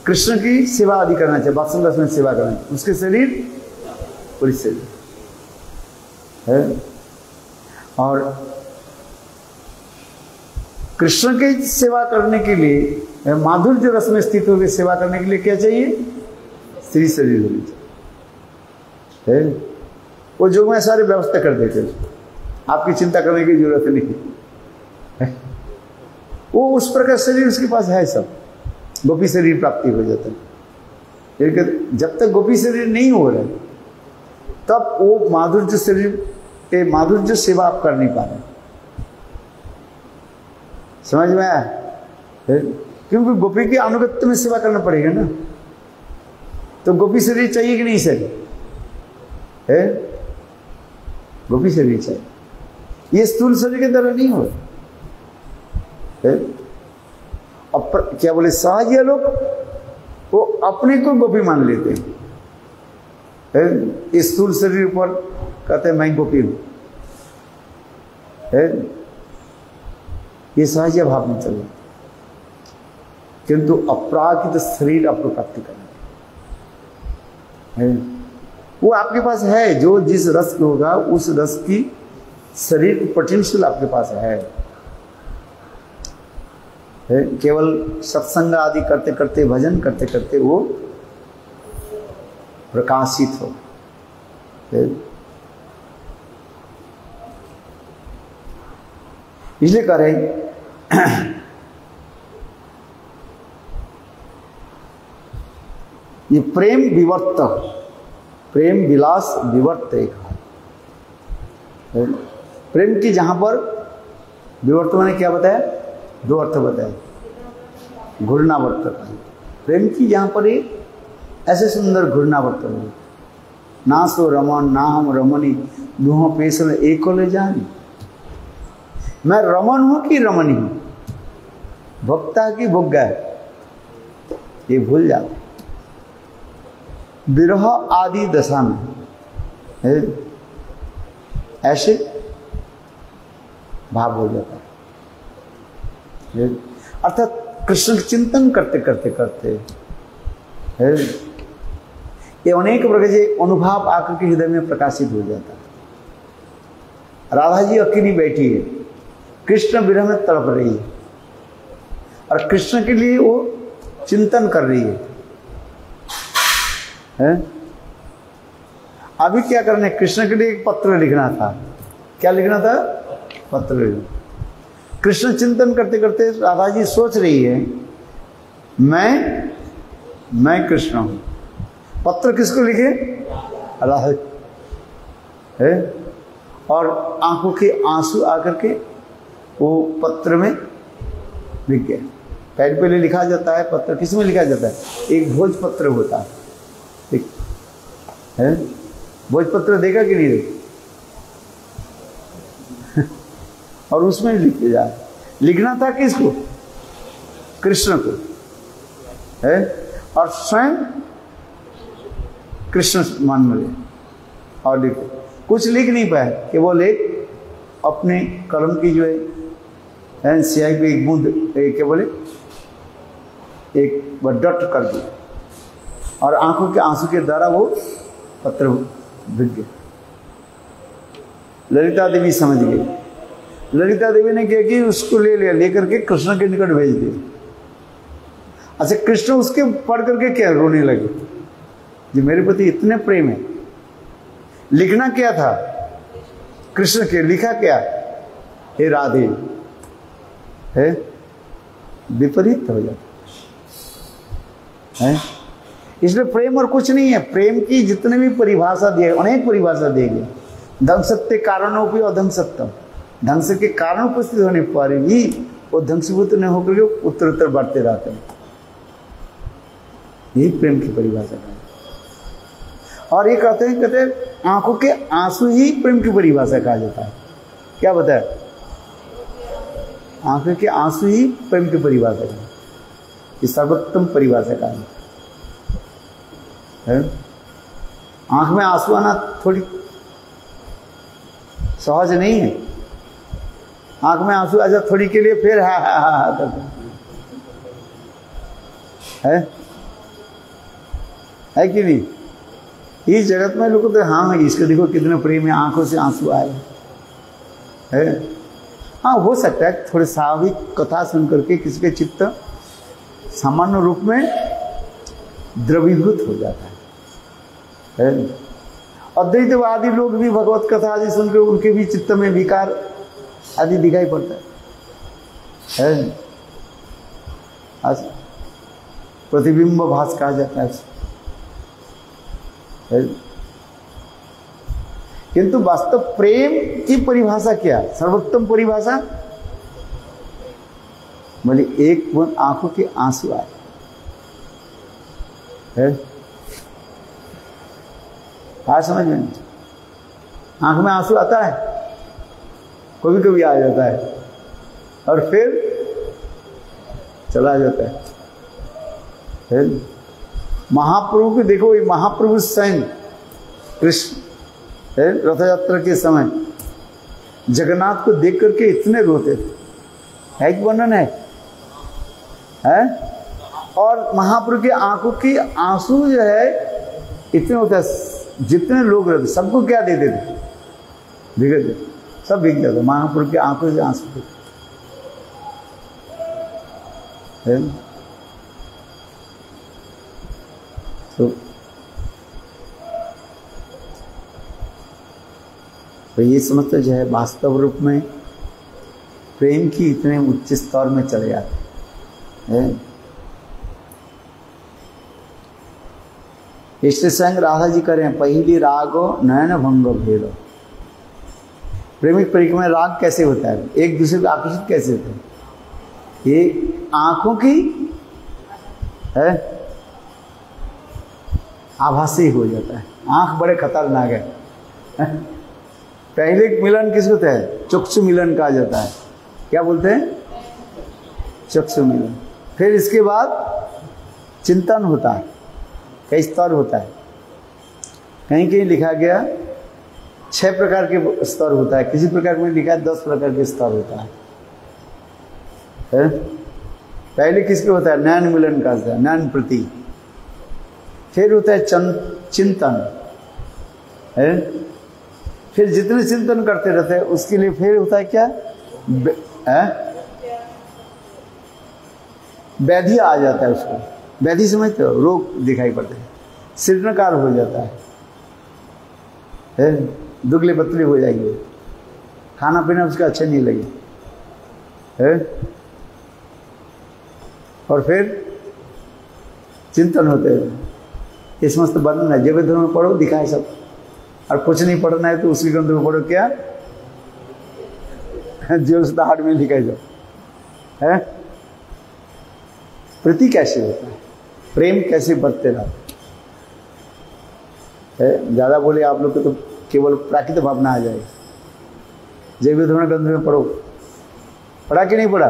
कृष्ण की सेवा आदि करना चाहिए, वात्सल्य रस में सेवा करना चाहिए, उसके शरीर पुरुष शरीर है। और कृष्ण की सेवा करने के लिए, माधुर्य रस में स्थित होकर सेवा करने के लिए क्या चाहिए? स्त्री शरीर होनी चाहिए है? वो जो मैं सारी व्यवस्था कर देते, आपकी चिंता करने की जरूरत नहीं है। वो उस प्रकार शरीर उसके पास है, सब गोपी शरीर प्राप्ति हो जाता है। लेकिन जब तक गोपी शरीर नहीं हो रहा तब वो माधुर्य शरीर, माधुर्य सेवा आप कर नहीं पा रहे। समझ में आया? क्योंकि गोपी के अनुगत्य में सेवा करना पड़ेगा ना, तो गोपी शरीर चाहिए कि नहीं चाहिए है? गोपी शरीर चाहिए। ये स्थूल शरीर के तरह नहीं हो है? क्या बोले सहज ये लोग, वो अपने को गोपी मान लेते हैं। इस स्थूल शरीर पर कहते हैं मैं गोपी हूं है? ये सहज भाव में चल रहा, किंतु अपराकृत शरीर आपको प्राप्ति करना है। वो आपके पास है, जो जिस रस में होगा उस रस की शरीर पोटेंशियल आपके पास है। केवल सत्संग आदि करते करते, भजन करते करते वो प्रकाशित हो। इसलिए कह रहे ये प्रेम विवर्त, प्रेम विलास विवर्त एक है। प्रेम की जहां पर विवर्त मैंने क्या बताया? दो अर्थ बताए। घूर्णावर्त प्रेम की जहां पर एक ऐसे सुंदर घूर्णावर्त हो, ना सो रमन ना हम रमनी दुह पेशल एक ले जानी। मैं रमन हूं कि रमनी हूं, भक्ता की भोग्गा है, ये भूल जाते। विरह आदि दशा में है, ऐसे भाव हो जाता है। अर्थात कृष्ण चिंतन करते करते करते है, ये अनेक प्रकार के अनुभव आकर के हृदय में प्रकाशित हो जाता है। राधा जी अकेली बैठी है, कृष्ण विरह में तड़प रही है और कृष्ण के लिए वो चिंतन कर रही है? अभी क्या करना है? कृष्ण के लिए एक पत्र लिखना था। क्या लिखना था? पत्र लिखना। कृष्ण चिंतन करते करते राधा जी सोच रही है मैं कृष्ण हूं। पत्र किसको लिखे? राधा है। और आंखों के आंसू आकर के वो पत्र में लिख गया। पहले लिखा जाता है पत्र, किस में लिखा जाता है? एक भोजपत्र होता है, ठीक है? भोजपत्र देखा कि नहीं देखा? और उसमें लिखे जा रहे। लिखना था किसको? कृष्ण को है, और स्वयं कृष्ण मान रहे और लिखे। कुछ लिख नहीं पाए, केवल एक अपने कलम की जो है स्याही पे एक बूंद क्या बोले, एक डट कर दिया और आंखों के आंसू के द्वारा वो पत्र भीग गया। ललिता देवी समझ गई। ललिता देवी ने क्या कि उसको ले लिया, लेकर के कृष्ण के निकट भेज दिया। अच्छा, कृष्ण उसके पढ़ करके क्या रोने लगे, जो मेरे प्रति इतने प्रेम है। लिखना क्या था? कृष्ण के लिखा क्या? हे राधे, है विपरीत हो जाता है। इसलिए प्रेम और कुछ नहीं है। प्रेम की जितने भी परिभाषा दिए, अनेक परिभाषा देंगे। ढंग सत्य कारणों की अधंग सत्यम, ढंग से के कारण उपस्थित होने पर भी वो ढंग से न होकर के उत्तर उत्तर बढ़ते रहते हैं। यही प्रेम की परिभाषा है। और ये कहते हैं आंखों के आंसू ही प्रेम की परिभाषा कहा जाता है। क्या बताया? आंखों के आंसू ही प्रेम की परिभाषा है। ये सर्वोत्तम परिभाषा कहा है। आंख में आंसू आना थोड़ी सहज नहीं है। आंख में आंसू आ जाए थोड़ी के लिए, फिर हा करते है कि नहीं? इस जगत में लोग तो हाँ इसको देखो कितने प्रेम है, आंखों से आंसू आए है। हाँ, हो सकता है थोड़े स्वाभाविक कथा सुन करके किसी के चित्त सामान्य रूप में द्रवीभूत हो जाता है। अद्वैतवादी लोग भी भगवत कथा आदि सुनकर उनके भी चित्त में विकार आदि दिखाई पड़ता है। आज प्रतिबिंब भास कहा जाता है। किंतु वास्तव प्रेम की परिभाषा क्या? सर्वोत्तम परिभाषा बोले एक बूंद आंखों के आंसू आए है। आज समझ में आंख में आंसू आता है, कभी कभी आ जाता है और फिर चला जाता है। महाप्रभु को देखो, ये महाप्रभु स्वयं कृष्ण रथ यात्रा के समय जगन्नाथ को देख करके इतने रोते थे। एक वर्णन है? और महाप्रभु के आंखों की आंसू जो है इतने होते हैं, जितने लोग रहते सबको क्या दे देते, भीग देते, सब भीग जाते। महाप्रभु के आंखों से आंसू है। तो ये समझते जो है वास्तव रूप में प्रेम की इतने उच्च स्तर में चले जाते हैं। इससे स्वयं राधा जी करें पहली रागो नयन भंग भेदो। प्रेमिक परिक्रमा में राग कैसे होता है, एक दूसरे को आकर्षित कैसे होता है? ये आंखों की है आभासी हो जाता है। आंख बड़े खतरनाक है। पहले मिलन किसको होता है? चक्षु मिलन कहा जाता है। क्या बोलते हैं? चक्षु मिलन। फिर इसके बाद चिंतन होता है, कई स्तर होता है। कहीं कहीं लिखा गया 6 प्रकार के स्तर होता है, किसी प्रकार में लिखा है 10 प्रकार के स्तर होता है। पहले किसके होता है? नयन मिलन का होता है, नयन प्रति। फिर होता है चिंतन है। फिर जितने चिंतन करते रहते हैं उसके लिए फिर होता है क्या? व्याधि आ जाता है उसको। व्याधि समझते हो? रोग दिखाई पड़ते हैं, शीर्णकार हो जाता है, दुबले पतले हो जाएंगे, खाना पीना उसका अच्छा नहीं लगे है। और फिर चिंतन होते हैं। ये समस्त वर्णन है। जब धर्म में पढ़ो दिखाए सब, और कुछ नहीं पढ़ना है तो उसी ग्रंथ में पढ़ो। क्या जो हार्ड में लिखा है। प्रति कैसे होता है, प्रेम कैसे बढ़ते रहते है। ज्यादा बोले आप लोग को तो केवल प्राकृतिक भावना आ जाएगी। जैव धर्म ग्रंथ में पढ़ो पढ़ा कि नहीं पढ़ा?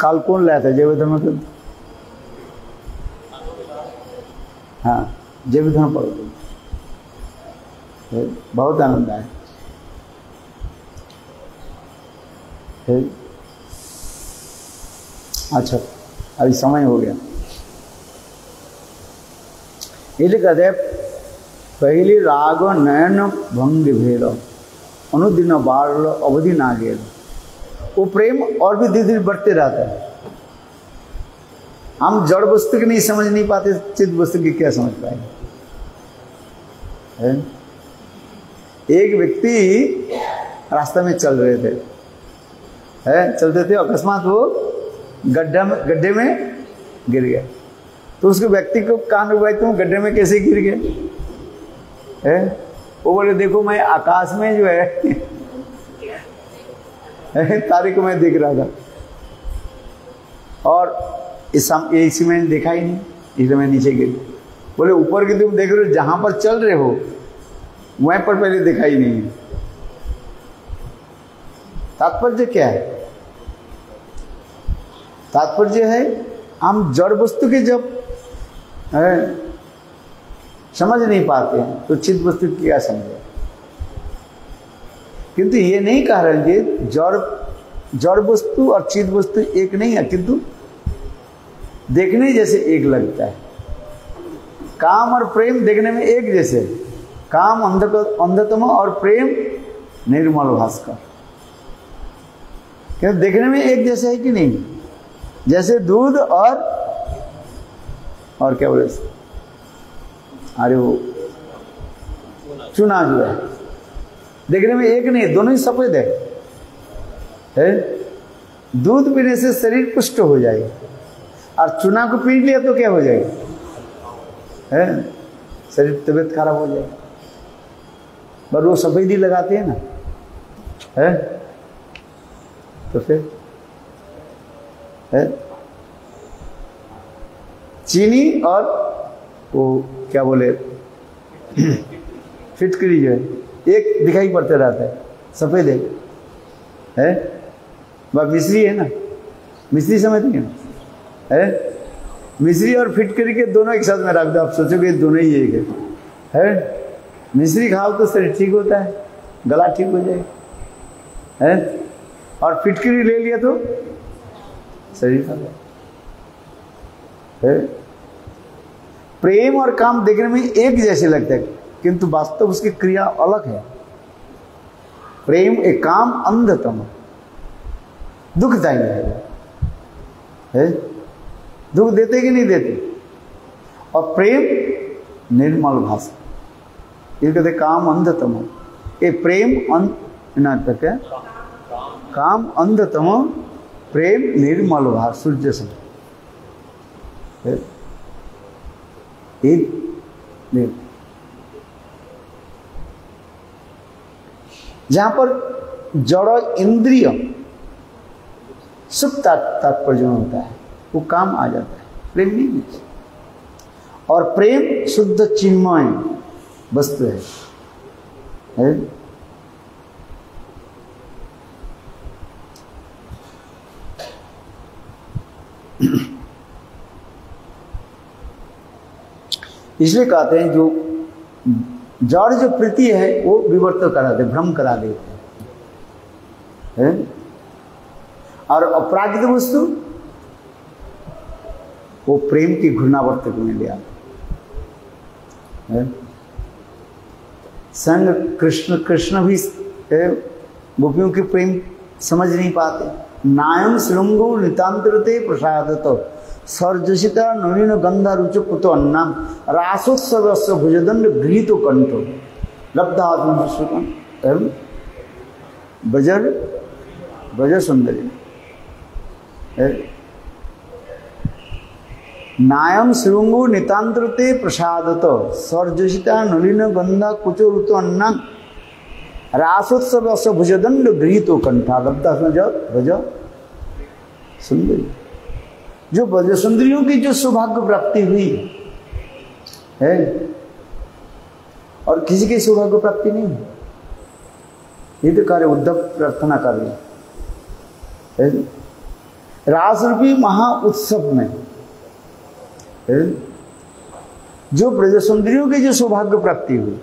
काल कौन लाया था? जय धर्म तो हाँ, जय धर्म पढ़ो, बहुत आनंद आया। अच्छा, अभी समय हो गया। इसलिए कहते हैं पहली राग नयन भंग भेद अनुदिन बाढ़ अवधि ना गेल। वो प्रेम और भी धीरे धीरे बढ़ते रहता है। हम जड़ वस्तु की नहीं समझ नहीं पाते, चित्त वस्तु की क्या समझ पाएंगे? एक व्यक्ति रास्ते में चल रहे थे, चलते थे, अकस्मात वो गड्ढे में गिर गया। तो उसके व्यक्ति को कान हुआ, तुम गड्ढे में कैसे गिर गए? वो बोले देखो मैं आकाश में जो है तारे को मैं देख रहा था और इसी में देखा ही नहीं, इसलिए मैं नीचे गिर। बोले ऊपर की तुम देख रहे हो, जहां पर चल रहे हो वहीं पर पहले देखा ही नहीं है। तात्पर्य क्या है? तात्पर्य है हम जड़ वस्तु के जब समझ नहीं पाते हैं तो चित्त वस्तु की क्या समझे। किंतु ये नहीं कह रहे कि जड़ वस्तु और चित्त वस्तु एक नहीं है, किंतु देखने जैसे एक लगता है। काम और प्रेम देखने में एक जैसे, काम अंधतम और प्रेम निर्मल भास्कर। क्या देखने में एक जैसे है कि नहीं? जैसे दूध और क्या बोले, अरे वो चूना जो है देखने में एक नहीं, दोनों ही सफेद है। दूध पीने से शरीर पुष्ट हो जाएगा और चूना को पी लिया तो क्या हो जाएगा? शरीर तबीयत खराब हो जाएगा। पर वो सफेदी लगाते हैं ना, तो फिर चीनी और वो क्या बोले फिटकरी जो है एक दिखाई पड़ते रहता है, सफेद है। वह मिश्री है ना, मिश्री समझती है? मिश्री और फिटकरी के दोनों एक साथ में रख दो, आप सोचोगे दोनों ही एक है। मिश्री खाओ तो शरीर ठीक होता है, गला ठीक हो जाए, और फिटकरी ले लिया तो शरीर खराब है। प्रेम और काम देखने में एक जैसे लगते हैं, किंतु वास्तव उसकी क्रिया अलग है। प्रेम एक काम अंधतम, दुखदायी है। दुख देते कि नहीं देते? और प्रेम निर्मल भाषा, ये कहते काम अंधतम। ये प्रेम नाटक है, काम अंधतम, प्रेम निर्मल भाषा, सूर्य से जहां पर जड़ इंद्रिय सुख तात्पर्य होता है वो काम आ जाता है, प्रेम नहीं। और प्रेम शुद्ध चिन्मय वस्तु है। इसलिए कहते हैं जो जड़ जो प्रीति है वो विवर्त करा दे, भ्रम करा देते हैं। और अपरागित वस्तु वो प्रेम की घूर्णावर्तक में ले आते। संग कृष्ण भी गोपियों के प्रेम समझ नहीं पाते। नायम श्रृंगो नितांतरते प्रसादतो सर्जसिता नवीन गंधा रुच पुतो अन्नाम रासोत्सव भुजदंड गृहीतो कंठो लब्धा ब्रज सुंदरी। नायम श्रृंगो नितांतरते प्रसादतो सर्जसिता नवीन गंधा कुचो ऋतु अन्नाम रासोत्सव भुजदंड गृहीतो कंठा लब्धा ब्रज सुंदरी। जो ब्रज सुंदरियों की जो सौभाग्य प्राप्ति हुई है और किसी की सौभाग्य प्राप्ति नहीं हुई ये तो कार्य उद्धव प्रार्थना कर रहे। रास रूपी महा उत्सव में जो ब्रज सुंदरियों की जो सौभाग्य प्राप्ति हुई,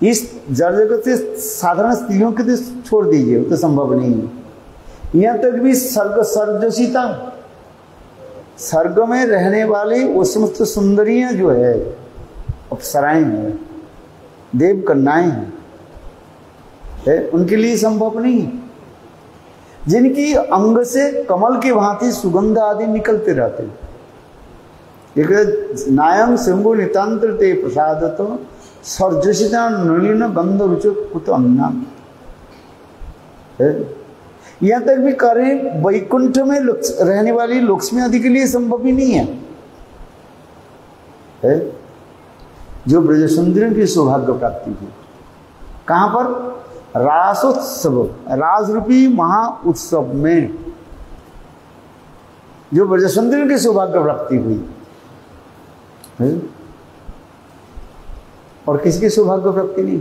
इस जड़ जगत से साधारण स्त्रियों के तो छोड़ दीजिए, वो तो संभव नहीं है। यहां तक भी सर्गसीता, स्वर्ग में रहने वाली वो समस्त सुंदरियां जो है, अप्सराएं हैं, देव कन्याएं हैं, उनके लिए संभव नहीं है। जिनकी अंग से कमल की भांति सुगंध आदि निकलते रहते हैं। एक नायम शंभु नितांत्र ते प्रसाद तो सर्जसिता नलिन गंध रुचो कुत अन्ना। यहां तक भी करें वैकुंठ में रहने वाली लक्ष्मी आदि के लिए संभव ही नहीं है। जो ब्रज सुंदरियों की सौभाग्य प्राप्ति हुई कहां पर? रासोत्सव, राज रूपी महा उत्सव में जो ब्रज सुंदरियों की सौभाग्य प्राप्ति हुई है? और किसी की सौभाग्य प्राप्ति नहीं।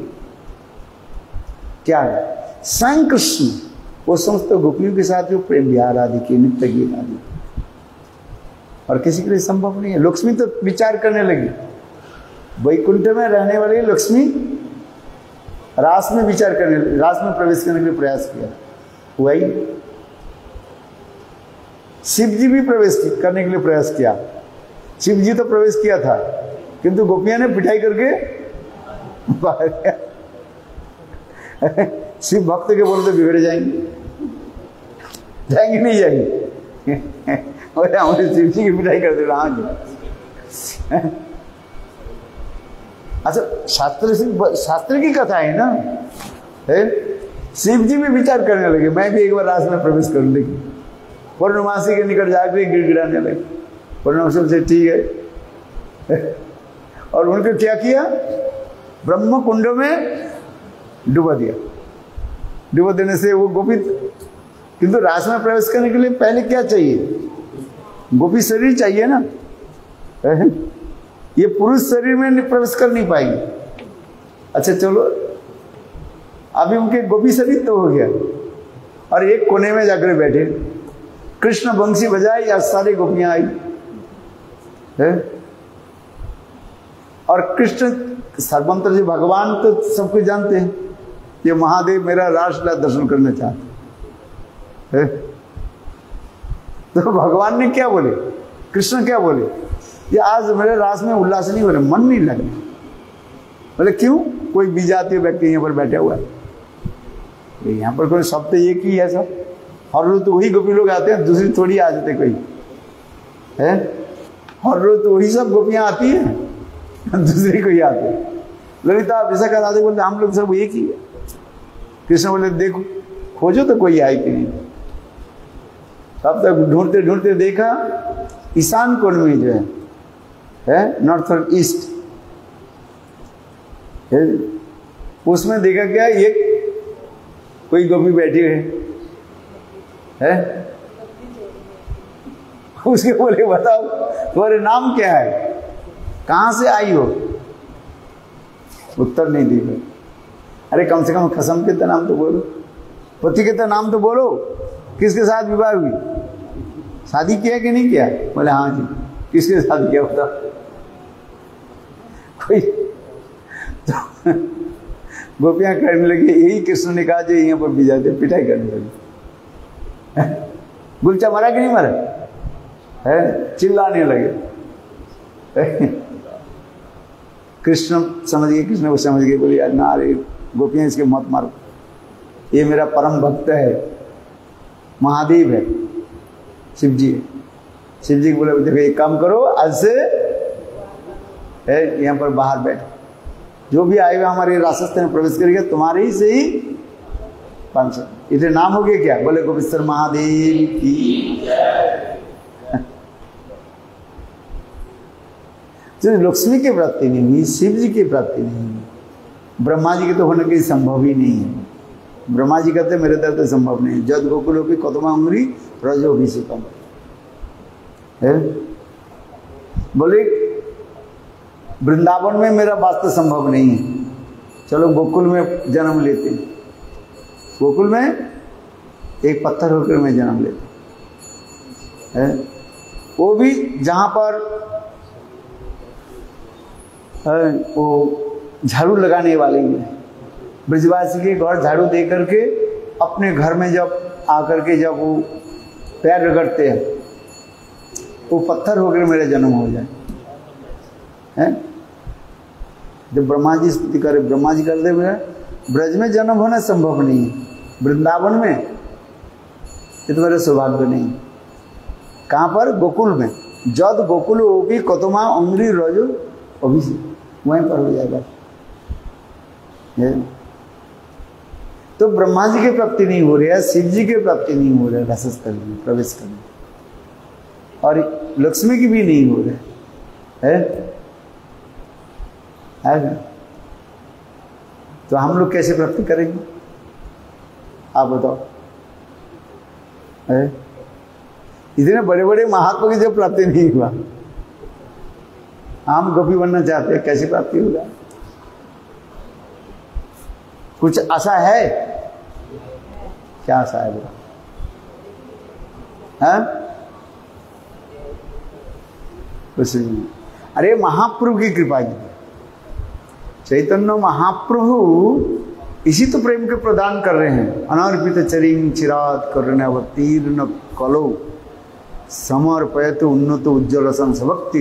क्या है? स्वयं कृष्ण वो समस्त गोपियों के साथ जो प्रेम विहार आदि की, नित्य गीत आदि, और किसी के लिए संभव नहीं है। लक्ष्मी तो विचार करने लगी, वैकुंठ में रहने वाली लक्ष्मी रास में विचार करने, रास में प्रवेश करने के लिए प्रयास किया, हुआ ही। शिव जी भी प्रवेश करने के लिए प्रयास किया, शिव जी तो प्रवेश किया था, किंतु गोपियां ने पिटाई करके बाहर गया। शिव भक्त के बोलते बिगड़ जाएंगे, जाएंगे नहीं जाएंगे, और हमारे शिव जी की पिटाई कर दे रहा जी। अच्छा, शास्त्र की कथा है ना, है? शिव जी भी विचार करने लगे, मैं भी एक बार रास में प्रवेश कर लूंगी। पूर्णमासी के निकट जाकर गिड़गिड़ाने लगे। पूर्णमासी से ठीक है, और उनके क्या किया? ब्रह्म कुंड में डुबा दिया। डुबा देने से वो गोपी, किंतु रास में प्रवेश करने के लिए पहले क्या चाहिए? गोपी शरीर चाहिए ना, ये पुरुष शरीर में प्रवेश कर नहीं पाएंगे। अच्छा चलो, अभी उनके गोपी शरीर तो हो गया, और एक कोने में जाकर बैठे, कृष्ण बंसी बजाए या सारी गोपियां आई है? और कृष्ण सर्वंतर जी भगवान तो सब कुछ जानते हैं, ये महादेव मेरा रासलीला दर्शन करना चाहते हैं। तो भगवान ने क्या बोले, कृष्ण क्या बोले? ये आज मेरे रास में उल्लास नहीं हो रहा, मन नहीं लग रहा। बोले क्यों? कोई विजातीय व्यक्ति यहाँ पर बैठा हुआ है, यहाँ पर कोई सब तो एक ही है, सब हर रोज तो वही गोपी लोग आते हैं, दूसरी थोड़ी आ जाते कोई है। हर रोज तो वही सब गोपियां आती है, दूसरी कोई आते हैं। ललिता विशाखा राधे बोलते हम लोग सब एक ही है। कृष्ण बोले देखो खोजो तो कोई आए कि नहीं। तब तक ढूंढते ढूंढते देखा ईशान कोण में जो है नॉर्थ और ईस्ट, उसमें देखा क्या, एक कोई गोपी बैठी है? उसके बोले बताओ तुम्हारे नाम क्या है, कहां से आई हो? उत्तर नहीं दी। अरे कम से कम कसम के तो नाम तो बोलो, पति के तो नाम तो बोलो, किसके साथ विवाह हुई, शादी किया कि नहीं किया? बोले हाँ जी। किसके साथ किया बताओ? कोई तो गोपियां करने लगी, यही कृष्ण ने कहा जो यहाँ पर भी जाते, पिटाई करने लगी। गुलचा मरा कि नहीं मरा है? चिल्लाने लगे। कृष्ण समझ गए, कृष्ण को समझ गए, बोले ना अरे गोपियां इसके मत मारो, ये मेरा परम भक्त है, महादेव है, शिव जी है। शिव जी बोले देखो एक काम करो, आज से है यहाँ पर बाहर बैठ, जो भी आएगा हमारे रास्ते में प्रवेश करेगा तुम्हारे ही से ही 500। इतने नाम हो गए क्या? बोले गोपिस्तर महादेव की। तो लक्ष्मी की प्राप्ति नहीं हुई, शिव जी की प्राप्ति नहीं हुई, ब्रह्मा जी के तो होने के संभव ही नहीं है। ब्रह्मा जी कहते मेरे दर तो संभव नहीं, जद गोकुलों की कदमा उमरी रजो भी से कम है। बोले वृंदावन में मेरा वास्तव संभव नहीं है, चलो गोकुल में जन्म लेते हैं। गोकुल में एक पत्थर होकर मैं जन्म लेता है, वो भी जहां पर वो झाड़ू लगाने वाले ही है। ब्रजवासी के घर झाड़ू दे करके अपने घर में जब आकर के जब वो पैर रगड़ते हैं, वो पत्थर होकर मेरा जन्म हो जाए हैं। जब ब्रह्मा जी स्तुति करे, ब्रह्मा जी करते हुए ब्रज में जन्म होना संभव नहीं है, वृंदावन में ये तो मेरा सौभाग्य नहीं। कहाँ पर? गोकुल में। जद गोकुल वो भी कतमा अंग्री रजो अभी वहीं पर हो जाएगा। तो ब्रह्मा जी की प्राप्ति नहीं हो रही है, शिव जी की प्राप्ति नहीं हो रही है रसस्थल में प्रवेश करने, और लक्ष्मी की भी नहीं हो रहा है। तो हम लोग कैसे प्राप्ति करेंगे आप बताओ? इतने बड़े बड़े महात्मा की जब प्राप्ति नहीं हुआ, हम गोपी बनना चाहते हैं, कैसे प्राप्ति होगा? कुछ आशा है? क्या आशा है बोला? कुछ नहीं। अरे महाप्रभु की कृपा की, चैतन्य महाप्रभु इसी तो प्रेम के प्रदान कर रहे हैं। अनर्पित चरिंग चिरात करुणावतीर्ण कलो समर्पयत उन्नत उज्ज्वल संभक्ति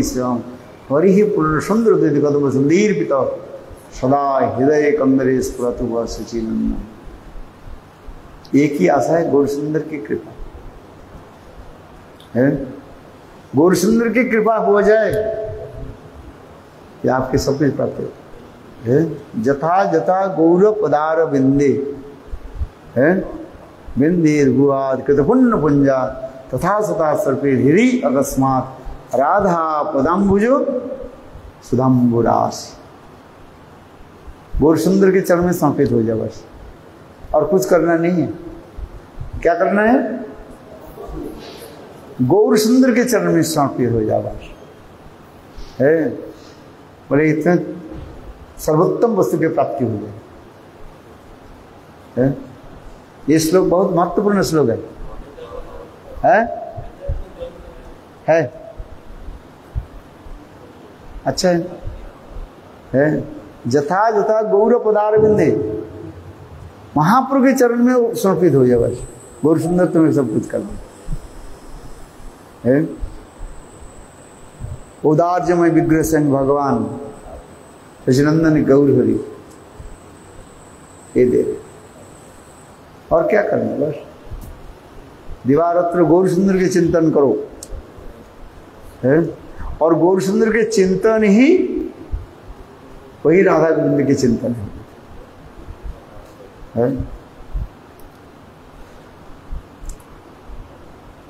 हरि ही पूर्ण सुंदर कदम सुंदीर पिता सदा हृदय कंदरे स्फुरतु व सचिनंदन। एक ही आशा है, गौर सुंदर की कृपा है। गौर सुंदर की कृपा हो जाए कि आपके सब कुछ प्राप्त है। जथा जथा गौर पदार बिंदे है बिंदे भुआद कृत पुण्य पुंजा तथा सता सर्पे धीरी अकस्मात राधा पदाम्बुजो सुधाम्बुरास। गौर सुंदर के चरण में समर्पित हो जाए बस, और कुछ करना नहीं है। क्या करना है? गौर सुंदर के चरण में समर्पित हो जाए बस है। बोले इतने सर्वोत्तम वस्तु की प्राप्ति हो जाए। ये श्लोक बहुत महत्वपूर्ण श्लोक है? अच्छा है। जथा जथा गौर पदार बिंदे, महाप्रभु के चरण में समर्पित हो जाए बस। गौर सुंदर तुम्हें सब कुछ कर दे। उदार्जमय विग्रह संग भगवान रजनंदन गौर हरि ये दे। और क्या करना? बस दिवारात्र गौर सुंदर के चिंतन करो है, और गौर सुंदर के चिंतन ही वही राधा गोविंद के चिंतन है।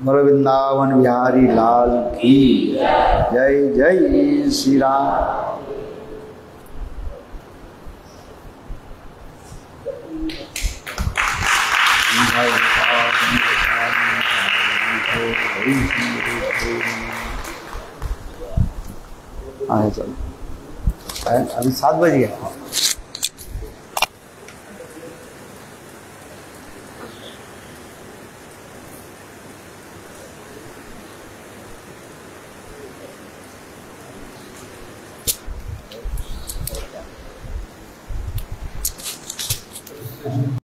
बोलो वृंदावन बिहारी लाल की जय। जय श्री राम। चलो अभी 7 बज गया।